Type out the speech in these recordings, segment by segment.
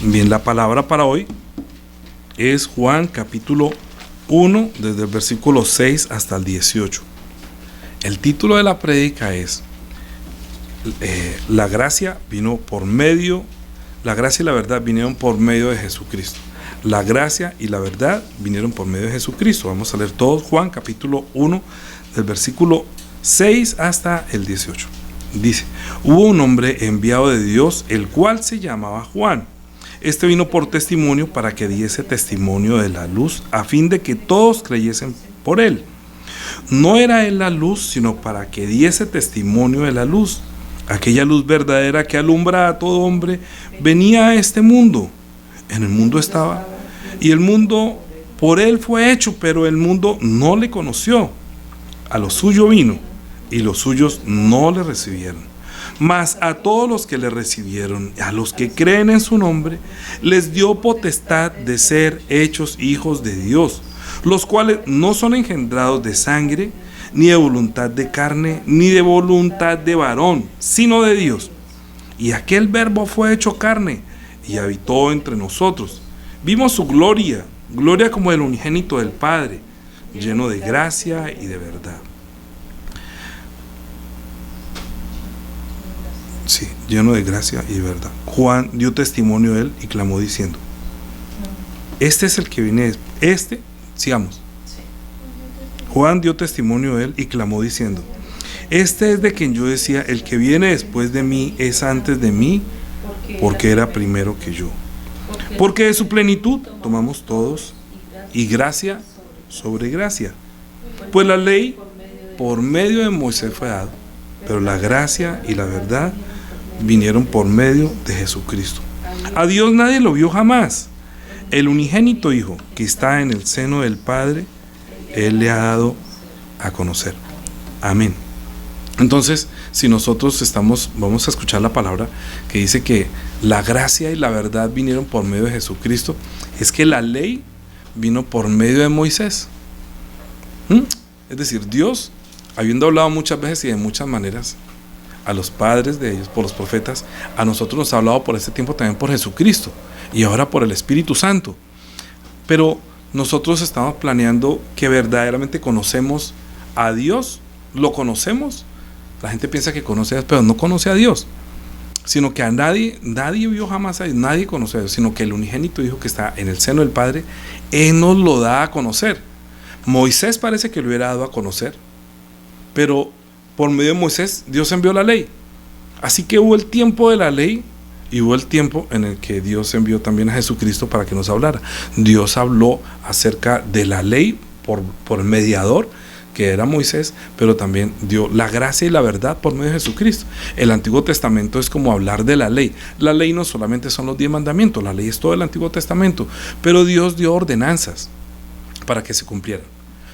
Bien, la palabra para hoy es Juan capítulo 1, desde el versículo 6 hasta el 18. El título de la prédica es la gracia y la verdad vinieron por medio de Jesucristo. La gracia y la verdad vinieron por medio de Jesucristo. Vamos a leer todos Juan capítulo 1, del versículo 6 hasta el 18. Dice: hubo un hombre enviado de Dios, el cual se llamaba Juan. Este vino por testimonio para que diese testimonio de la luz, a fin de que todos creyesen por él. No era él la luz, sino para que diese testimonio de la luz. Aquella luz verdadera que alumbra a todo hombre venía a este mundo. En el mundo estaba, y el mundo por él fue hecho, pero el mundo no le conoció. A lo suyo vino, y los suyos no le recibieron. Mas a todos los que le recibieron, a los que creen en su nombre, les dio potestad de ser hechos hijos de Dios, los cuales no son engendrados de sangre, ni de voluntad de carne, ni de voluntad de varón, sino de Dios. Y aquel Verbo fue hecho carne, y habitó entre nosotros. Vimos su gloria, gloria como el unigénito del Padre, lleno de gracia y de verdad. Sí, lleno de gracia y de verdad. Juan dio testimonio de él y clamó diciendo: este es el que viene. Sigamos. Juan dio testimonio de él y clamó diciendo: este es de quien yo decía, el que viene después de mí es antes de mí, porque era primero que yo. Porque de su plenitud tomamos todos, y gracia sobre gracia. Pues la ley por medio de Moisés fue dada, pero la gracia y la verdad vinieron por medio de Jesucristo. A Dios nadie lo vio jamás. El unigénito Hijo que está en el seno del Padre, Él le ha dado a conocer. Amén. Entonces, si nosotros vamos a escuchar la palabra que dice que la gracia y la verdad vinieron por medio de Jesucristo, es que la ley vino por medio de Moisés. Es decir, Dios, habiendo hablado muchas veces y de muchas maneras a los padres de ellos, por los profetas, a nosotros nos ha hablado por este tiempo también por Jesucristo y ahora por el Espíritu Santo. Pero nosotros estamos planeando que verdaderamente conocemos a Dios. ¿Lo conocemos? La gente piensa que conoce a Dios, pero no conoce a Dios, sino que a nadie vio jamás a Dios, nadie conoce a Dios, sino que el unigénito Hijo que está en el seno del Padre, Él nos lo da a conocer. Moisés parece que lo hubiera dado a conocer, pero por medio de Moisés Dios envió la ley. Así que hubo el tiempo de la ley y hubo el tiempo en el que Dios envió también a Jesucristo para que nos hablara. Dios habló acerca de la ley por el mediador, que era Moisés, pero también dio la gracia y la verdad por medio de Jesucristo. El Antiguo Testamento es como hablar de la ley. La ley no solamente son los 10 mandamientos, la ley es todo el Antiguo Testamento, pero Dios dio ordenanzas para que se cumplieran.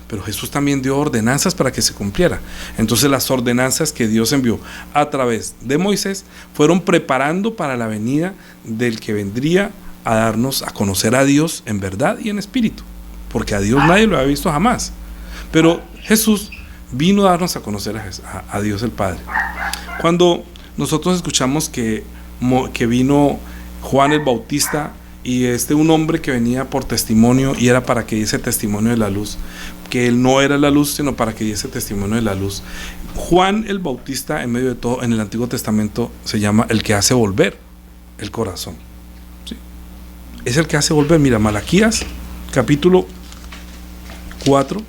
Pero Jesús también dio ordenanzas para que se cumpliera. Entonces las ordenanzas que Dios envió a través de Moisés fueron preparando para la venida del que vendría a darnos a conocer a Dios en verdad y en espíritu, porque a Dios nadie lo había visto jamás. Pero Jesús vino a darnos a conocer a Dios el Padre. Cuando nosotros escuchamos que vino Juan el Bautista y un hombre que venía por testimonio y era para que diese testimonio de la luz, que él no era la luz sino para que diese testimonio de la luz. Juan el Bautista, en medio de todo, en el Antiguo Testamento se llama el que hace volver el corazón. ¿Sí? Es el que hace volver. Mira, Malaquías capítulo 4,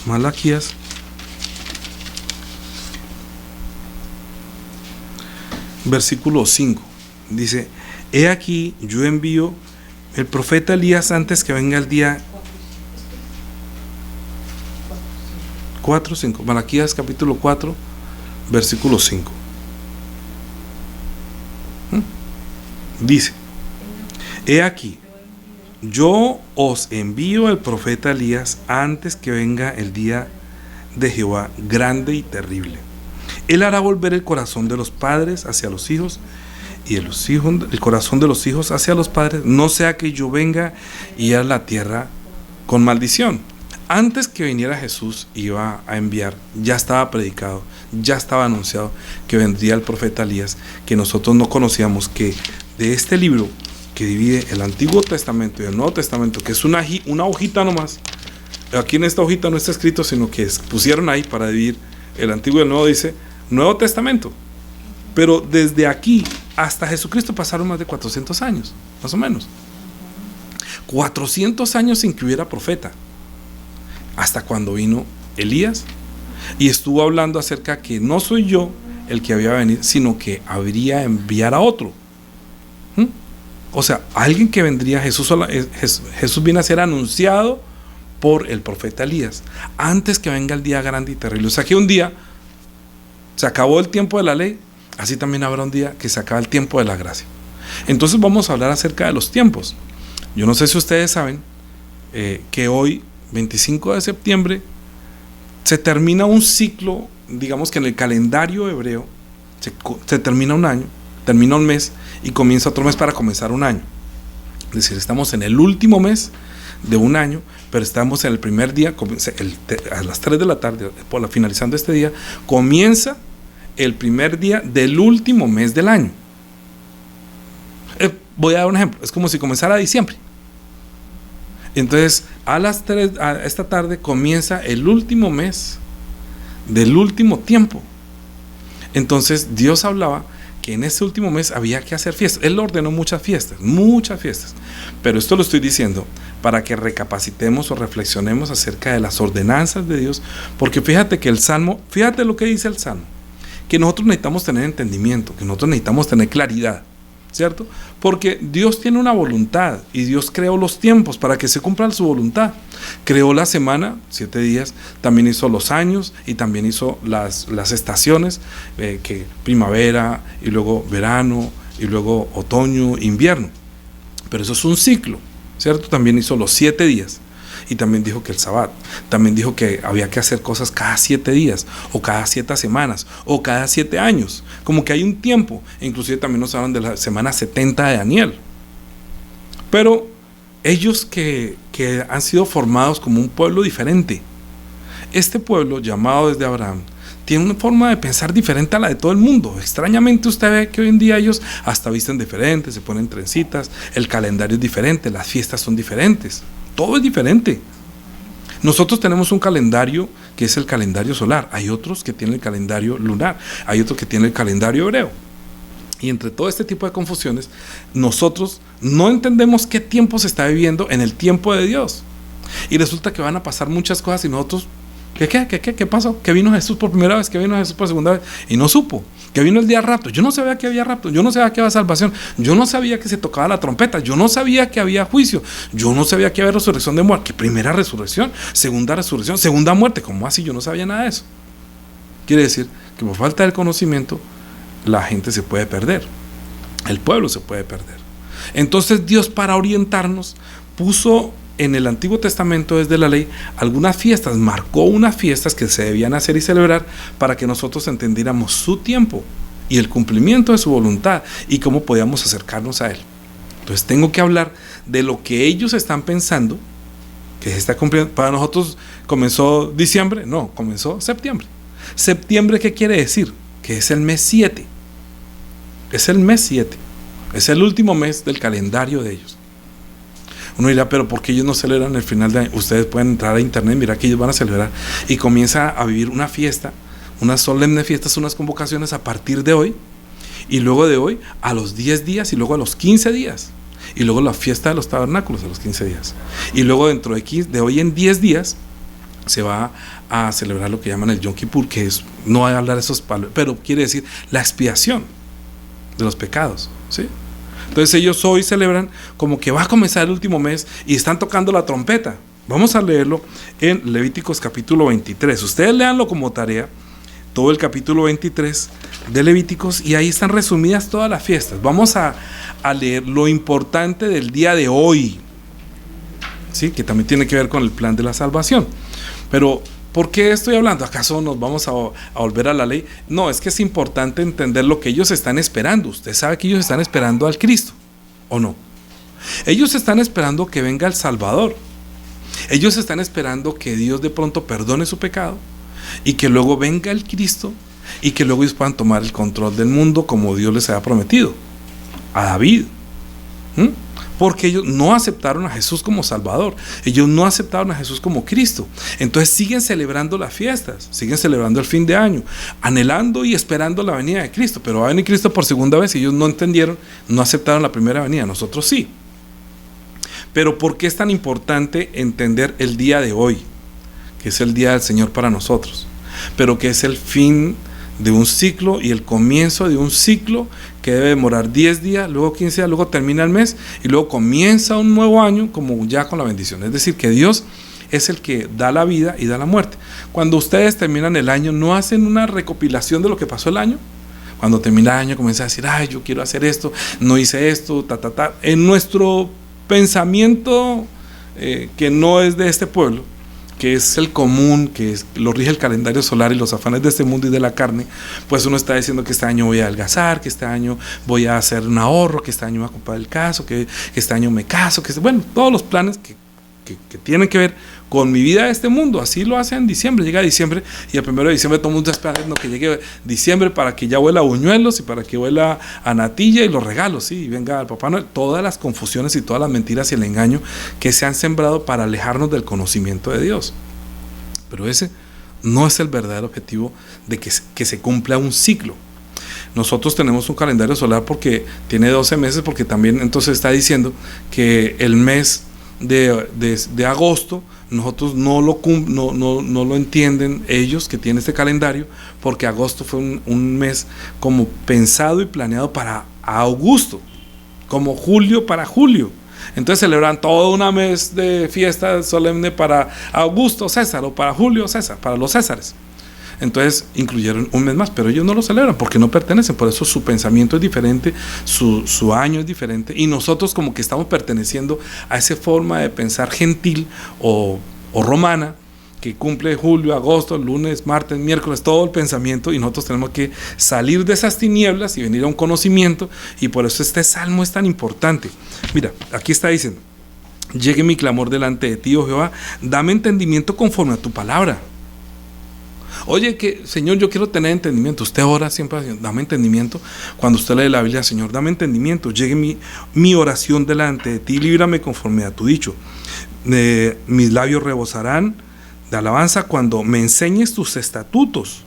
Malaquías versículo 5 dice: he aquí yo envío el profeta Elías antes que venga el día. 4:5, Malaquías capítulo 4 versículo 5 dice: he aquí yo os envío el profeta Elías antes que venga el día de Jehová grande y terrible. Él hará volver el corazón de los padres hacia los hijos y el corazón de los hijos hacia los padres, no sea que yo venga y a la tierra con maldición. Antes que viniera Jesús iba a enviar, ya estaba predicado, ya estaba anunciado que vendría el profeta Elías, que nosotros no conocíamos, que de este libro que divide el Antiguo Testamento y el Nuevo Testamento, que es una hojita nomás. Aquí en esta hojita no está escrito, sino que pusieron ahí para dividir el Antiguo y el Nuevo, dice Nuevo Testamento. Pero desde aquí hasta Jesucristo pasaron más de 400 años, más o menos. 400 años sin que hubiera profeta. Hasta cuando vino Elías y estuvo hablando acerca que no soy yo el que había venido, sino que habría enviar a otro. O sea, alguien que vendría. Jesús viene a ser anunciado por el profeta Elías antes que venga el día grande y terrible. O sea que un día se acabó el tiempo de la ley, así también habrá un día que se acaba el tiempo de la gracia. Entonces vamos a hablar acerca de los tiempos. Yo no sé si ustedes saben que hoy, 25 de septiembre, se termina un ciclo. Digamos que en el calendario hebreo se termina un año, termina un mes y comienza otro mes para comenzar un año. Es decir, estamos en el último mes de un año, pero estamos en el primer día, a las 3 de la tarde, finalizando este día, comienza el primer día del último mes del año. Voy a dar un ejemplo, es como si comenzara diciembre. Entonces, a las 3 esta tarde comienza el último mes del último tiempo. Entonces Dios hablaba que en ese último mes había que hacer fiestas. Él ordenó muchas fiestas, pero esto lo estoy diciendo para que recapacitemos o reflexionemos acerca de las ordenanzas de Dios, porque fíjate lo que dice el Salmo, que nosotros necesitamos tener entendimiento, que nosotros necesitamos tener claridad, ¿cierto? Porque Dios tiene una voluntad y Dios creó los tiempos para que se cumplan su voluntad. Creó la semana, 7 días, también hizo los años y también hizo las estaciones, que primavera y luego verano y luego otoño, invierno. Pero eso es un ciclo, ¿cierto? También hizo los 7 días. Y también dijo que el Sabbat, también dijo que había que hacer cosas cada 7 días, o cada 7 semanas, o cada 7 años, como que hay un tiempo. Inclusive también nos hablan de la semana 70 de Daniel. Pero ellos que han sido formados como un pueblo diferente, este pueblo llamado desde Abraham, tiene una forma de pensar diferente a la de todo el mundo. Extrañamente usted ve que hoy en día ellos hasta visten diferentes, se ponen trencitas, el calendario es diferente, las fiestas son diferentes. Todo es diferente. Nosotros tenemos un calendario que es el calendario solar. Hay otros que tienen el calendario lunar. Hay otros que tienen el calendario hebreo. Y entre todo este tipo de confusiones, nosotros no entendemos qué tiempo se está viviendo en el tiempo de Dios. Y resulta que van a pasar muchas cosas y nosotros, ¿qué pasó? Que vino Jesús por primera vez, que vino Jesús por segunda vez y no supo. Que vino el día de rapto. Yo no sabía que había rapto, yo no sabía que había salvación, yo no sabía que se tocaba la trompeta, yo no sabía que había juicio, yo no sabía que había resurrección de muerte. Primera resurrección, segunda muerte. ¿Cómo así? Yo no sabía nada de eso. Quiere decir que por falta del conocimiento la gente se puede perder, el pueblo se puede perder. Entonces Dios, para orientarnos, puso en el Antiguo Testamento, desde la ley, algunas fiestas, marcó unas fiestas que se debían hacer y celebrar para que nosotros entendiéramos su tiempo y el cumplimiento de su voluntad y cómo podíamos acercarnos a Él. Entonces tengo que hablar de lo que ellos están pensando que se está cumpliendo. Para nosotros comenzó diciembre, no, comenzó septiembre. ¿Septiembre qué quiere decir? Que es el mes 7. Es el mes 7. Es el último mes del calendario de ellos. Uno dirá, pero ¿por qué ellos no celebran el final de año? Ustedes pueden entrar a internet, mirar que ellos van a celebrar y comienza a vivir una fiesta, unas solemnes fiestas, unas convocaciones a partir de hoy, y luego de hoy a los 10 días y luego a los 15 días, y luego la fiesta de los tabernáculos a los 15 días, y luego dentro de hoy en 10 días se va a celebrar lo que llaman el Yom Kippur, que es, no voy a hablar de esos palos, pero quiere decir la expiación de los pecados, ¿sí? Entonces ellos hoy celebran como que va a comenzar el último mes y están tocando la trompeta. Vamos a leerlo en Levíticos capítulo 23. Ustedes léanlo como tarea, todo el capítulo 23 de Levíticos, y ahí están resumidas todas las fiestas. Vamos a leer lo importante del día de hoy, ¿sí? Que también tiene que ver con el plan de la salvación. Pero ¿por qué estoy hablando? ¿Acaso nos vamos a volver a la ley? No, es que es importante entender lo que ellos están esperando. Usted sabe que ellos están esperando al Cristo, ¿o no? Ellos están esperando que venga el Salvador. Ellos están esperando que Dios de pronto perdone su pecado y que luego venga el Cristo y que luego ellos puedan tomar el control del mundo como Dios les había prometido a David. porque ellos no aceptaron a Jesús como Salvador, ellos no aceptaron a Jesús como Cristo. Entonces siguen celebrando las fiestas, siguen celebrando el fin de año, anhelando y esperando la venida de Cristo, pero va a venir Cristo por segunda vez y ellos no entendieron, no aceptaron la primera venida, nosotros sí. Pero ¿por qué es tan importante entender el día de hoy, que es el día del Señor para nosotros, pero que es el fin de un ciclo y el comienzo de un ciclo que debe demorar 10 días, luego 15 días, luego termina el mes y luego comienza un nuevo año como ya con la bendición? Es decir, que Dios es el que da la vida y da la muerte. Cuando ustedes terminan el año, ¿no hacen una recopilación de lo que pasó el año? Cuando termina el año comienza a decir, ay, yo quiero hacer esto, no hice esto, En nuestro pensamiento que no es de este pueblo, que es el común, lo rige el calendario solar y los afanes de este mundo y de la carne, pues uno está diciendo que este año voy a adelgazar, que este año voy a hacer un ahorro, que este año voy a comprar el caso, que este año me caso, bueno, todos los planes que tienen que ver con mi vida de este mundo. Así lo hace en diciembre, llega diciembre y el 1 de diciembre todo el mundo está esperando que llegue diciembre para que ya huela a buñuelos y para que huela a natilla y los regalos, ¿sí? Y venga el Papá Noel. Todas las confusiones y todas las mentiras y el engaño que se han sembrado para alejarnos del conocimiento de Dios. Pero ese no es el verdadero objetivo de que se cumpla un ciclo. Nosotros tenemos un calendario solar porque tiene 12 meses, porque también entonces está diciendo que el mes de agosto nosotros no lo entienden ellos que tienen este calendario, porque agosto fue un mes como pensado y planeado para Augusto, como julio para julio. Entonces celebran todo un mes de fiesta solemne para Augusto César o para Julio César, para los Césares. Entonces incluyeron un mes más, pero ellos no lo celebran porque no pertenecen, por eso su pensamiento es diferente, su año es diferente, y nosotros como que estamos perteneciendo a esa forma de pensar gentil o romana, que cumple julio, agosto, lunes, martes, miércoles, todo el pensamiento, y nosotros tenemos que salir de esas tinieblas y venir a un conocimiento, y por eso este salmo es tan importante. Mira, aquí está diciendo, llegue mi clamor delante de ti, oh Jehová, dame entendimiento conforme a tu palabra. Oye, que Señor, yo quiero tener entendimiento. Usted ora siempre, dame entendimiento. Cuando usted lee la Biblia, Señor, dame entendimiento. Llegue mi oración delante de ti, líbrame conforme a tu dicho. Mis labios rebosarán de alabanza cuando me enseñes tus estatutos.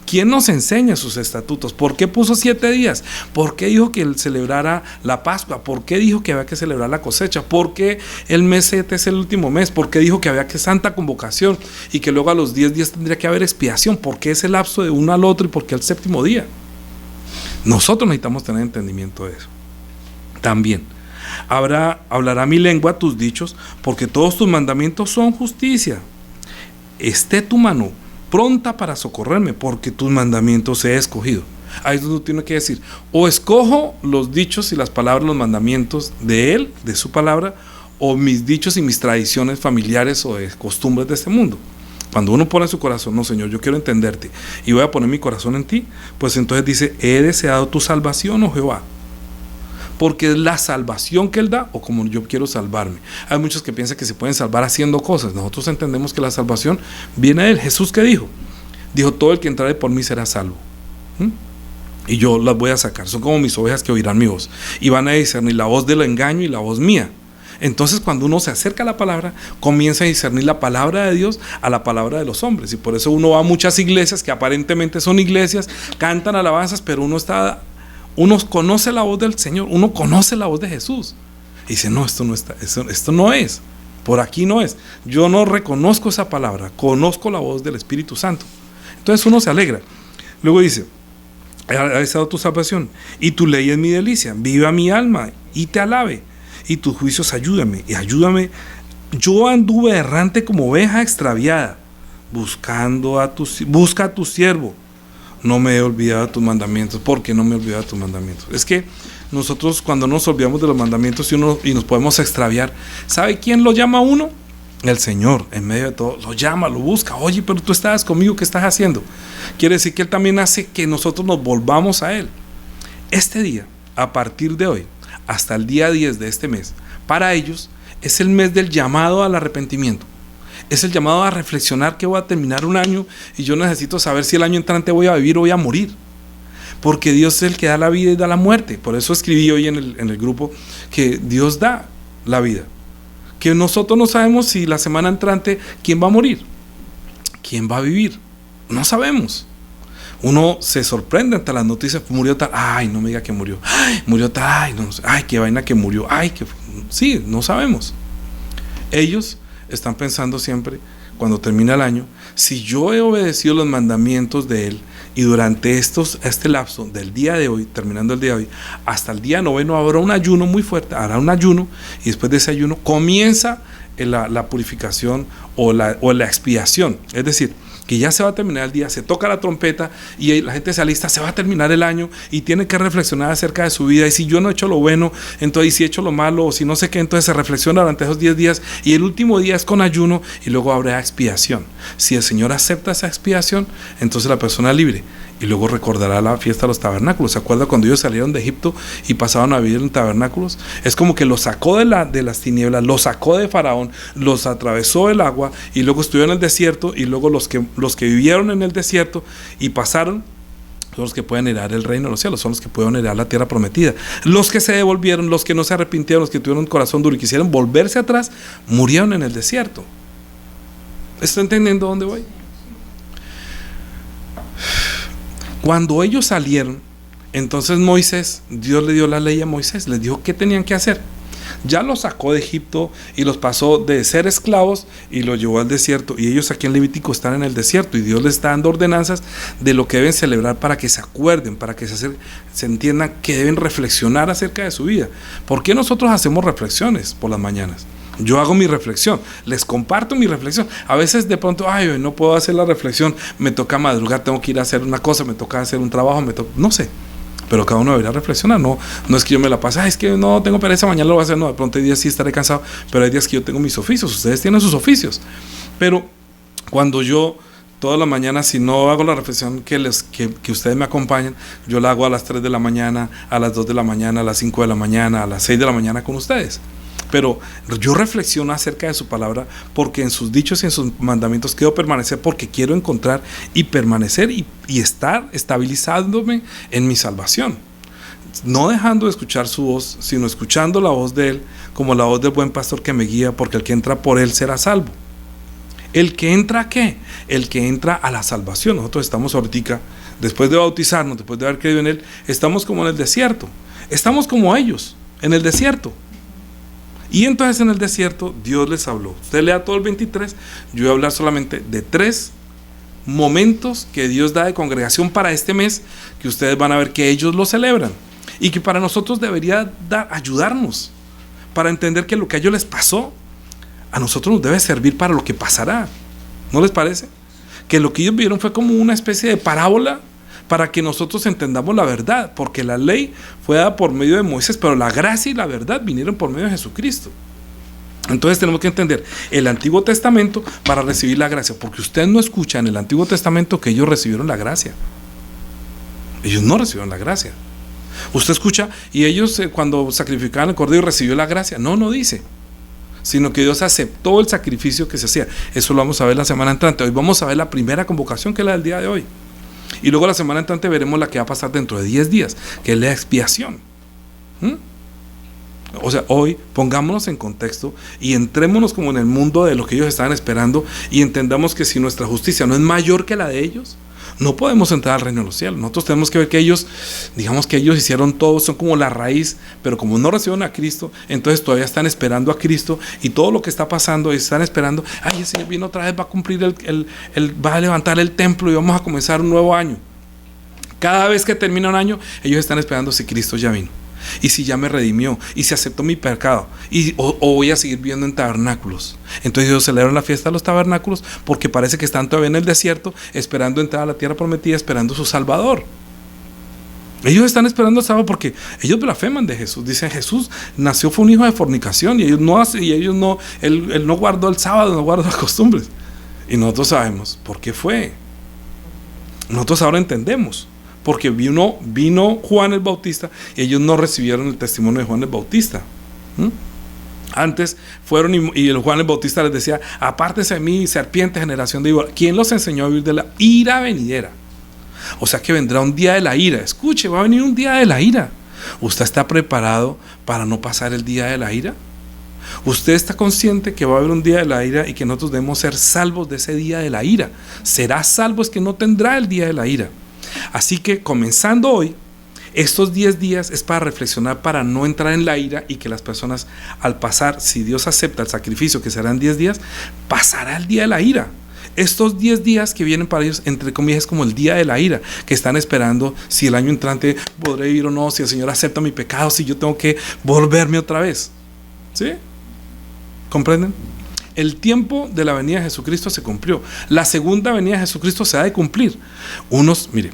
¿Quién nos enseña sus estatutos? ¿Por qué puso 7 días? ¿Por qué dijo que él celebrara la Pascua? ¿Por qué dijo que había que celebrar la cosecha? ¿Por qué el mes 7 es el último mes? ¿Por qué dijo que había que santa convocación y que luego a los 10 días tendría que haber expiación? ¿Por qué ese lapso de uno al otro y por qué el séptimo día? Nosotros necesitamos tener entendimiento de eso. También, hablará mi lengua tus dichos, porque todos tus mandamientos son justicia. Esté tu mano pronta para socorrerme, porque tus mandamientos he escogido. Ahí es donde uno tiene que decir, o escojo los dichos y las palabras, los mandamientos de Él, de su palabra, o mis dichos y mis tradiciones familiares o de costumbres de este mundo. Cuando uno pone en su corazón, no Señor, yo quiero entenderte y voy a poner mi corazón en ti, pues entonces dice, he deseado tu salvación, oh Jehová, porque es la salvación que Él da, o como yo quiero salvarme. Hay muchos que piensan que se pueden salvar haciendo cosas. Nosotros entendemos que la salvación viene de Él. Jesús, ¿qué dijo? Dijo, todo el que entrare por mí será salvo. Y yo las voy a sacar. Son como mis ovejas que oirán mi voz y van a discernir la voz del engaño y la voz mía. Entonces cuando uno se acerca a la palabra, comienza a discernir la palabra de Dios a la palabra de los hombres, y por eso uno va a muchas iglesias que aparentemente son iglesias, cantan alabanzas, pero uno conoce la voz del Señor, uno conoce la voz de Jesús y dice, no, esto no es, por aquí no es. Yo no reconozco esa palabra, conozco la voz del Espíritu Santo. Entonces uno se alegra. Luego dice, ha estado tu salvación y tu ley es mi delicia. Viva mi alma y te alabe, y tus juicios ayúdame. Yo anduve errante como oveja extraviada, busca a tu siervo. No me he olvidado de tus mandamientos. ¿Por qué no me he olvidado de tus mandamientos? Es que nosotros cuando nos olvidamos de los mandamientos y nos podemos extraviar, ¿sabe quién lo llama a uno? El Señor, en medio de todo, lo llama, lo busca. Oye, pero tú estabas conmigo, ¿qué estás haciendo? Quiere decir que Él también hace que nosotros nos volvamos a Él. Este día, a partir de hoy, hasta el día 10 de este mes, para ellos es el mes del llamado al arrepentimiento. Es el llamado a reflexionar que voy a terminar un año y yo necesito saber si el año entrante voy a vivir o voy a morir. porque Dios es el que da la vida y da la muerte. Por eso escribí hoy en el grupo que Dios da la vida, que nosotros no sabemos si la semana entrante quién va a morir, quién va a vivir, no sabemos. Uno se sorprende ante las noticias, murió tal, ay, no me diga que murió, ay, murió tal, ay, no, ay, qué vaina que murió, ay, que sí, no sabemos. Ellos están pensando siempre, cuando termina el año, si yo he obedecido los mandamientos de Él, y durante este lapso del día de hoy, terminando el día de hoy, hasta el día 9 habrá un ayuno muy fuerte, hará un ayuno, y después de ese ayuno comienza la purificación o la expiación. Es decir, que ya se va a terminar el día, se toca la trompeta y la gente se alista, se va a terminar el año y tiene que reflexionar acerca de su vida, y si yo no he hecho lo bueno, entonces si he hecho lo malo, o si no sé qué, entonces se reflexiona durante esos 10 días, y el último día es con ayuno, y luego habrá expiación. Si el Señor acepta esa expiación, entonces la persona es libre, y luego recordará la fiesta de los tabernáculos. ¿Se acuerda cuando ellos salieron de Egipto y pasaban a vivir en tabernáculos? Es como que los sacó de las tinieblas, los sacó de Faraón, los atravesó el agua, y luego estuvieron en el desierto, y luego los que vivieron en el desierto y pasaron son los que pueden heredar el reino de los cielos, son los que pueden heredar la tierra prometida. Los que se devolvieron, los que no se arrepintieron, los que tuvieron un corazón duro y quisieron volverse atrás, murieron en el desierto. ¿Está entendiendo dónde voy? Cuando ellos salieron, entonces Moisés, Dios le dio la ley a Moisés, les dijo qué tenían que hacer. Ya los sacó de Egipto y los pasó de ser esclavos y los llevó al desierto, y ellos aquí en Levítico están en el desierto, y Dios les está dando ordenanzas de lo que deben celebrar, para que se acuerden, para que se entiendan que deben reflexionar acerca de su vida. ¿Por qué nosotros hacemos reflexiones por las mañanas? Yo hago mi reflexión, les comparto mi reflexión. A veces de pronto, ay, hoy no puedo hacer la reflexión, me toca madrugar, tengo que ir a hacer una cosa, me toca hacer un trabajo, no sé. Pero cada uno debería reflexionar, no es que yo me la pase, es que no tengo pereza, mañana lo voy a hacer, no, de pronto hay días sí estaré cansado, pero hay días que yo tengo mis oficios, ustedes tienen sus oficios. Pero cuando yo todas las mañanas, si no hago la reflexión que ustedes me acompañan, yo la hago a las 3 de la mañana, a las 2 de la mañana, a las 5 de la mañana, a las 6 de la mañana con ustedes. Pero yo reflexiono acerca de su palabra, porque en sus dichos y en sus mandamientos quiero permanecer, porque quiero encontrar y permanecer y estar estabilizándome en mi salvación, no dejando de escuchar su voz, sino escuchando la voz de Él, como la voz del buen pastor que me guía, porque el que entra por Él será salvo. ¿El que entra a qué? El que entra a la salvación. Nosotros estamos ahorita, después de bautizarnos, después de haber creído en Él, estamos como en el desierto, estamos como ellos, en el desierto. Y entonces en el desierto Dios les habló. Usted lea todo el 23, yo voy a hablar solamente de 3 momentos que Dios da de congregación para este mes, que ustedes van a ver que ellos lo celebran, y que para nosotros debería ayudarnos, para entender que lo que a ellos les pasó, a nosotros nos debe servir para lo que pasará. ¿No les parece? Que lo que ellos vieron fue como una especie de parábola, para que nosotros entendamos la verdad, porque la ley fue dada por medio de Moisés, pero la gracia y la verdad vinieron por medio de Jesucristo. Entonces tenemos que entender el Antiguo Testamento para recibir la gracia, porque usted no escucha en el Antiguo Testamento que ellos recibieron la gracia. Ellos no recibieron la gracia. Usted escucha, y ellos cuando sacrificaban el cordero recibió la gracia. No dice, sino que Dios aceptó el sacrificio que se hacía. Eso lo vamos a ver la semana entrante. Hoy vamos a ver la primera convocación, que es la del día de hoy. Y luego la semana entrante veremos la que va a pasar dentro de 10 días, que es la expiación. O sea, hoy pongámonos en contexto y entrémonos como en el mundo de lo que ellos estaban esperando, y entendamos que si nuestra justicia no es mayor que la de ellos, no podemos entrar al reino de los cielos. Nosotros tenemos que ver que ellos, digamos que ellos hicieron todo, son como la raíz, pero como no recibieron a Cristo, entonces todavía están esperando a Cristo, y todo lo que está pasando, están esperando, ay, el Señor viene otra vez, va a cumplir va a levantar el templo y vamos a comenzar un nuevo año. Cada vez que termina un año, ellos están esperando si Cristo ya vino, y si ya me redimió, y si aceptó mi pecado, o voy a seguir viviendo en tabernáculos. Entonces ellos celebran la fiesta de los tabernáculos, porque parece que están todavía en el desierto, esperando entrar a la tierra prometida, esperando su Salvador. Ellos están esperando al Salvador, porque ellos blasfeman de Jesús. Dicen, Jesús nació, fue un hijo de fornicación, y él no guardó el sábado, no guardó las costumbres. Y nosotros sabemos por qué fue. Nosotros ahora entendemos. Porque vino Juan el Bautista, y ellos no recibieron el testimonio de Juan el Bautista. Antes fueron y el Juan el Bautista les decía, apártese de mí, serpiente, generación de víboras. ¿Quién los enseñó a vivir de la ira venidera? O sea que vendrá un día de la ira. Escuche, va a venir un día de la ira. ¿Usted está preparado para no pasar el día de la ira? ¿Usted está consciente que va a haber un día de la ira y que nosotros debemos ser salvos de ese día de la ira? Será salvo es que no tendrá el día de la ira. Así que comenzando hoy, estos 10 días es para reflexionar, para no entrar en la ira, y que las personas al pasar, si Dios acepta el sacrificio que serán 10 días, pasará el día de la ira. Estos 10 días que vienen para ellos, entre comillas, es como el día de la ira, que están esperando si el año entrante podré ir o no, si el Señor acepta mi pecado, si yo tengo que volverme otra vez. ¿Sí? ¿Comprenden? El tiempo de la venida de Jesucristo se cumplió. La segunda venida de Jesucristo se ha de cumplir. Mire,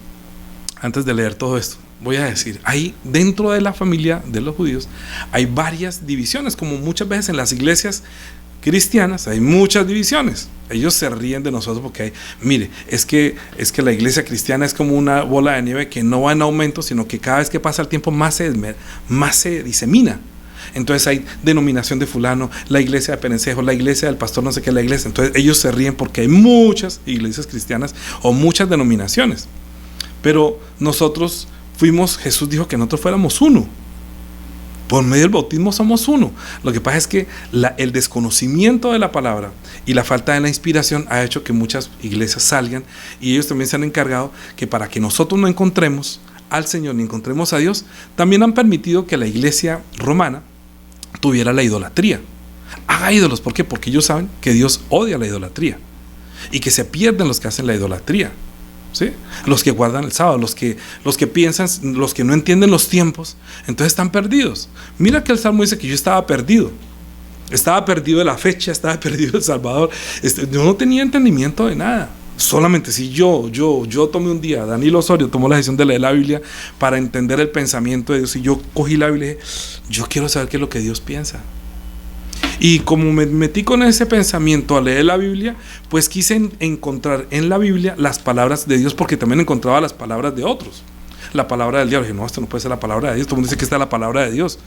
antes de leer todo esto, voy a decir, ahí dentro de la familia de los judíos hay varias divisiones, como muchas veces en las iglesias cristianas hay muchas divisiones. Ellos se ríen de nosotros porque es que la iglesia cristiana es como una bola de nieve que no va en aumento, sino que cada vez que pasa el tiempo más se disemina. Entonces hay denominación de fulano, la iglesia de Perencejo, la iglesia del pastor no sé qué, la iglesia. Entonces ellos se ríen porque hay muchas iglesias cristianas o muchas denominaciones. Pero Jesús dijo que nosotros fuéramos uno. Por medio del bautismo somos uno. Lo que pasa es que el desconocimiento de la palabra y la falta de la inspiración ha hecho que muchas iglesias salgan, y ellos también se han encargado que para que nosotros no encontremos al Señor ni encontremos a Dios, también han permitido que la iglesia romana tuviera la idolatría. Haga ídolos. ¿Por qué? Porque ellos saben que Dios odia la idolatría y que se pierden los que hacen la idolatría. ¿Sí? Los que guardan el sábado, los que piensan, los que no entienden los tiempos, entonces están perdidos. Mira que el Salmo dice que yo estaba perdido de la fecha, estaba perdido del Salvador. Yo no tenía entendimiento de nada. Solamente si yo tomé un día, Daniel Osorio tomó la decisión de leer la Biblia para entender el pensamiento de Dios, y yo cogí la Biblia y dije, yo quiero saber qué es lo que Dios piensa. Y como me metí con ese pensamiento a leer la Biblia, pues quise encontrar en la Biblia las palabras de Dios, porque también encontraba las palabras de otros. La palabra del diablo. Dije, no, esto no puede ser la palabra de Dios. Todo el mundo dice que esta es la palabra de Dios.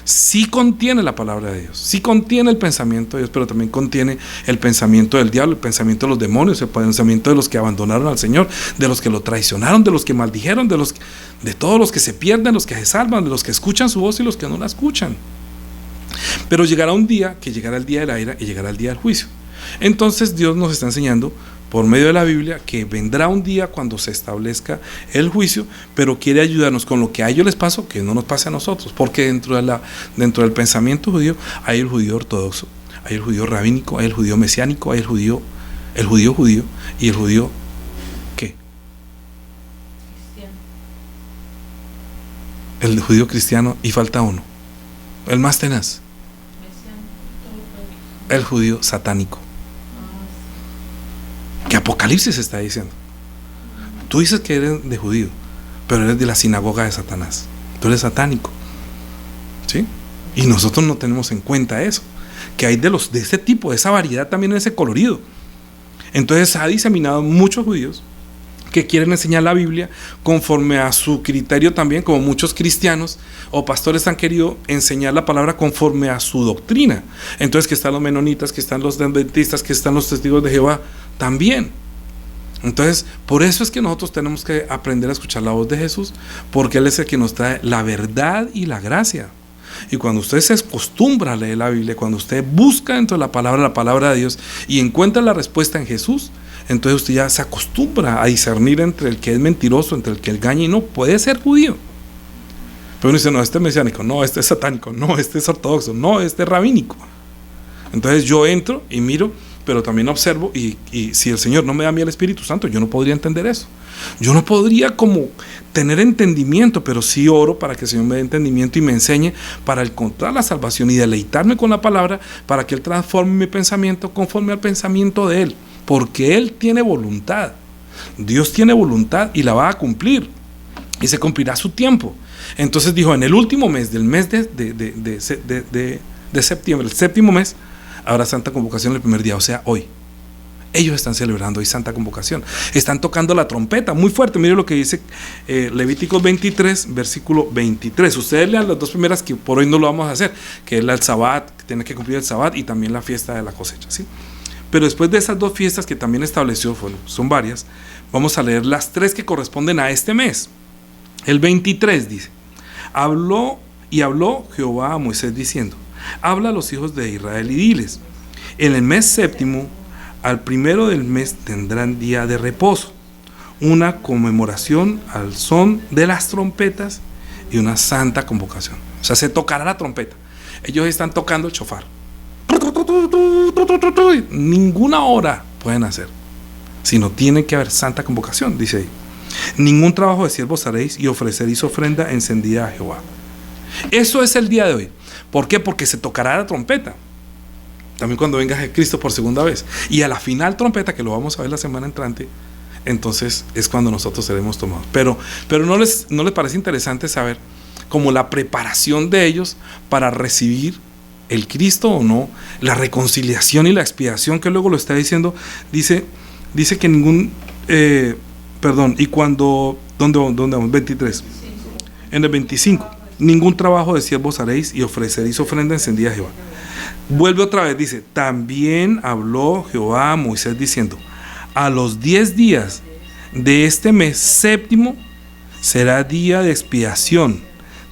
Sí contiene la palabra de Dios, sí contiene el pensamiento de Dios, pero también contiene el pensamiento del diablo, el pensamiento de los demonios, el pensamiento de los que abandonaron al Señor, de los que lo traicionaron, de los que maldijeron, de todos los que se pierden, los que se salvan, de los que escuchan su voz y los que no la escuchan. Pero llegará un día, que llegará el día de la ira y llegará el día del juicio. Entonces Dios nos está enseñando por medio de la Biblia que vendrá un día cuando se establezca el juicio, pero quiere ayudarnos con lo que a ellos les pasó, que no nos pase a nosotros, porque dentro del pensamiento judío hay el judío ortodoxo, hay el judío rabínico, hay el judío mesiánico, hay el judío judío y el judío ¿qué? Cristiano. El judío cristiano, y falta uno, el más tenaz, el judío satánico. Que Apocalipsis está diciendo. Tú dices que eres de judío, pero eres de la sinagoga de Satanás. Tú eres satánico. ¿Sí? Y nosotros no tenemos en cuenta eso, que hay de ese tipo, de esa variedad, también ese colorido. Entonces ha diseminado muchos judíos que quieren enseñar la Biblia conforme a su criterio también, como muchos cristianos o pastores han querido enseñar la palabra conforme a su doctrina. Entonces que están los menonitas, que están los adventistas, que están los testigos de Jehová también. Entonces por eso es que nosotros tenemos que aprender a escuchar la voz de Jesús, porque Él es el que nos trae la verdad y la gracia. Y cuando usted se acostumbra a leer la Biblia, cuando usted busca dentro de la palabra de Dios y encuentra la respuesta en Jesús, entonces usted ya se acostumbra a discernir entre el que es mentiroso, entre el que engaña y no. Puede ser judío, pero uno dice, no, este es mesiánico, no, este es satánico, no, este es ortodoxo, no, este es rabínico. Entonces yo entro y miro, pero también observo, y si el Señor no me da a mí el Espíritu Santo, yo no podría entender eso. Yo no podría como tener entendimiento, pero sí oro para que el Señor me dé entendimiento y me enseñe para encontrar la salvación y deleitarme con la palabra, para que Él transforme mi pensamiento conforme al pensamiento de Él, porque Él tiene voluntad. Dios tiene voluntad y la va a cumplir, y se cumplirá a su tiempo. Entonces dijo, en el último mes, del mes de septiembre, el séptimo mes, habrá Santa Convocación el primer día, o sea, hoy. Ellos están celebrando hoy Santa Convocación. Están tocando la trompeta muy fuerte. Mire lo que dice Levíticos 23, versículo 23. Ustedes lean las dos primeras, que por hoy no lo vamos a hacer, que es el Sabbat, que tiene que cumplir el Sabbat, y también la fiesta de la cosecha, ¿sí? Pero después de esas 2 fiestas que también estableció, son varias, vamos a leer las 3 que corresponden a este mes. El 23 dice: habló Jehová a Moisés diciendo: habla a los hijos de Israel y diles: en el mes séptimo, al primero del mes, tendrán día de reposo, una conmemoración al son de las trompetas y una santa convocación. O sea, se tocará la trompeta. Ellos están tocando el shofar. Ninguna hora pueden hacer, sino tiene que haber santa convocación, dice ahí. Ningún trabajo de siervos haréis, y ofreceréis ofrenda encendida a Jehová. Eso es el día de hoy. ¿Por qué? Porque se tocará la trompeta. También cuando venga Cristo por segunda vez. Y a la final trompeta, que lo vamos a ver la semana entrante, entonces es cuando nosotros seremos tomados. Pero ¿no les parece interesante saber como la preparación de ellos para recibir el Cristo o no, la reconciliación y la expiación, que luego lo está diciendo? Dice que ningún y cuando, ¿dónde vamos? 23. En el 25, ningún trabajo de siervos haréis, y ofreceréis ofrenda encendida a Jehová. Vuelve otra vez, dice: también habló Jehová a Moisés diciendo: a los 10 días de este mes séptimo será día de expiación,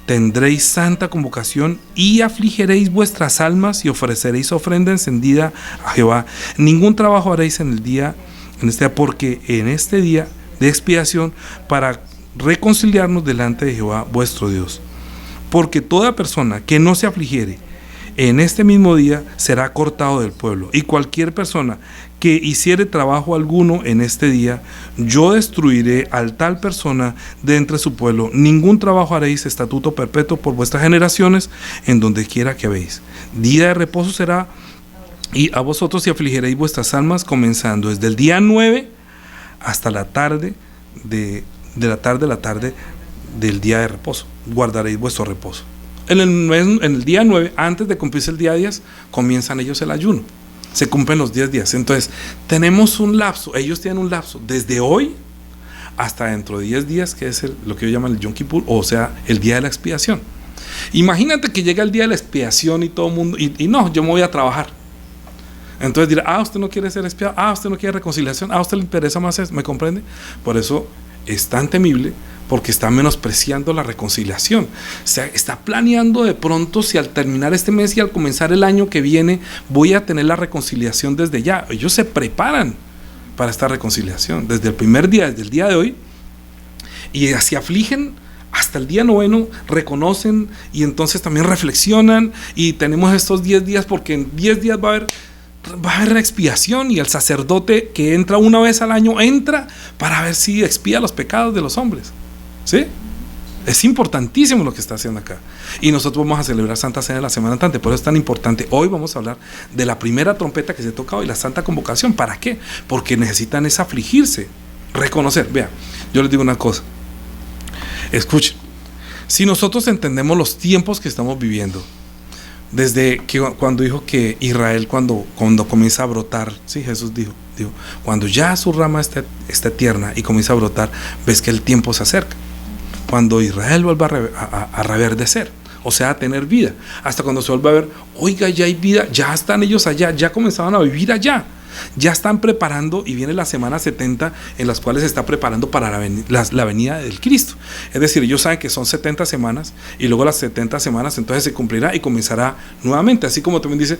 tendréis santa convocación, y afligiréis vuestras almas, y ofreceréis ofrenda encendida a Jehová. Ningún trabajo haréis en este día, porque en este día de expiación, para reconciliarnos delante de Jehová vuestro Dios. Porque toda persona que no se afligiere en este mismo día será cortado del pueblo, y cualquier persona que hiciere trabajo alguno en este día, yo destruiré al tal persona de entre su pueblo. Ningún trabajo haréis, estatuto perpetuo por vuestras generaciones, en donde quiera que habéis. Día de reposo será, y a vosotros si afligiréis vuestras almas, comenzando desde el día 9 hasta la tarde la tarde del día de reposo. Guardaréis vuestro reposo. En el día 9, antes de cumplirse el día 10, comienzan ellos el ayuno. Se cumplen los 10 días. Entonces, tenemos un lapso, ellos tienen un lapso desde hoy hasta dentro de 10 días, que es lo que ellos llaman el Yom Kippur, o sea, el día de la expiación. Imagínate que llega el día de la expiación y todo el mundo, y no, yo me voy a trabajar. Entonces dirá: usted no quiere ser expiado, usted no quiere reconciliación, usted le interesa más eso, ¿me comprende? Por eso es tan temible, porque está menospreciando la reconciliación. O sea, está planeando de pronto si al terminar este mes y al comenzar el año que viene voy a tener la reconciliación desde ya. Ellos se preparan para esta reconciliación desde el primer día, desde el día de hoy, y así afligen hasta el día 9, reconocen, y entonces también reflexionan, y tenemos estos 10 días, porque en 10 días va a haber expiación, y el sacerdote que entra una vez al año entra para ver si expía los pecados de los hombres. ¿Sí? Es importantísimo lo que está haciendo acá. Y nosotros vamos a celebrar Santa Cena la semana entrante, por eso es tan importante. Hoy vamos a hablar de la primera trompeta que se toca hoy, la Santa Convocación. ¿Para qué? Porque necesitan es afligirse, reconocer. Vean, yo les digo una cosa, escuchen. Si nosotros entendemos los tiempos que estamos viviendo, desde que cuando dijo que Israel, cuando comienza a brotar, sí, Jesús dijo, cuando ya su rama está tierna y comienza a brotar, ves que el tiempo se acerca. Cuando Israel vuelva a reverdecer, o sea, a tener vida, hasta cuando se vuelva a ver, oiga, ya hay vida, ya están ellos allá, ya comenzaban a vivir allá, ya están preparando, y viene la semana 70 en las cuales se está preparando para la venida del Cristo. Es decir, ellos saben que son 70 semanas, y luego las 70 semanas entonces se cumplirá y comenzará nuevamente, así como también dice,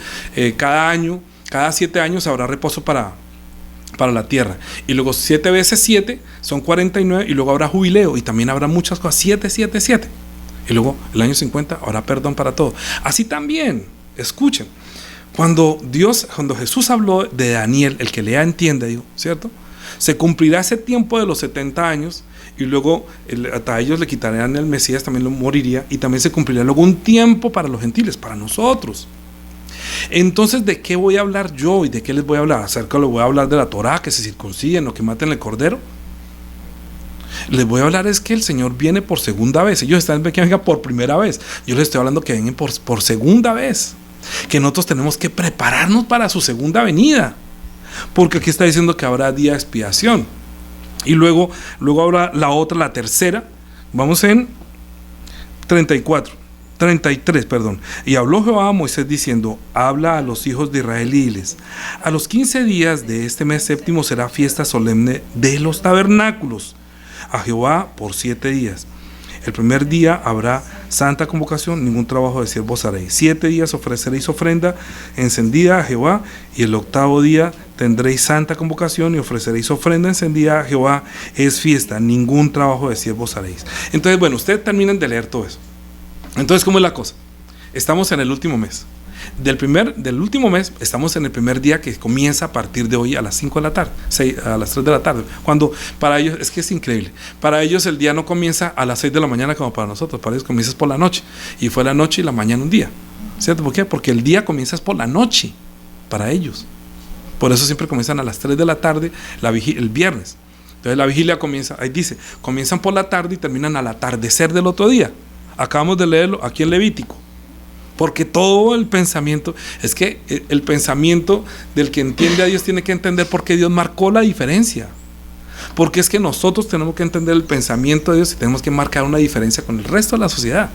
cada 7 años habrá reposo para la tierra, y luego 7 veces 7 son 49, y luego habrá jubileo, y también habrá muchas cosas, 7, y luego el año 50 habrá perdón para todo. Así también, escuchen, cuando Jesús habló de Daniel, el que lea entienda, digo, ¿cierto? Se cumplirá ese tiempo de los 70 años, y luego a ellos le quitarán el Mesías, también lo moriría, y también se cumplirá luego un tiempo para los gentiles, para nosotros. Entonces, ¿de qué voy a hablar yo y de qué les voy a hablar? Acerca, les voy a hablar de la Torá, que se circunciden o que maten el cordero. Les voy a hablar es que el Señor viene por segunda vez. Ellos están que venga por primera vez. Yo les estoy hablando que vengan por segunda vez. Que nosotros tenemos que prepararnos para su segunda venida. Porque aquí está diciendo que habrá día de expiación. Y luego habrá la tercera. Vamos en 34. 33, perdón. Y habló Jehová a Moisés diciendo: habla a los hijos de Israel y diles: a los 15 días de este mes séptimo será fiesta solemne de los tabernáculos a Jehová por 7 días. El primer día habrá santa convocación, ningún trabajo de siervos haréis. 7 días ofreceréis ofrenda encendida a Jehová, y el 8º día tendréis santa convocación y ofreceréis ofrenda encendida a Jehová. Es fiesta, ningún trabajo de siervos haréis. Entonces, bueno, ustedes terminan de leer todo eso. Entonces, ¿cómo es la cosa? Estamos en el último mes. Del último mes, estamos en el primer día, que comienza a partir de hoy a las 5 de la tarde, a las 3 de la tarde. Cuando para ellos, es que es increíble, para ellos el día no comienza a las 6 de la mañana como para nosotros, para ellos comienza por la noche. Y fue la noche y la mañana un día. ¿Cierto? ¿Por qué? Porque el día comienza por la noche, para ellos. Por eso siempre comienzan a las 3 de la tarde, el viernes. Entonces la vigilia comienza, ahí dice, comienzan por la tarde y terminan al atardecer del otro día. Acabamos de leerlo aquí en Levítico. Porque todo el pensamiento, es que el pensamiento del que entiende a Dios tiene que entender por qué Dios marcó la diferencia. Porque es que nosotros tenemos que entender el pensamiento de Dios y tenemos que marcar una diferencia con el resto de la sociedad.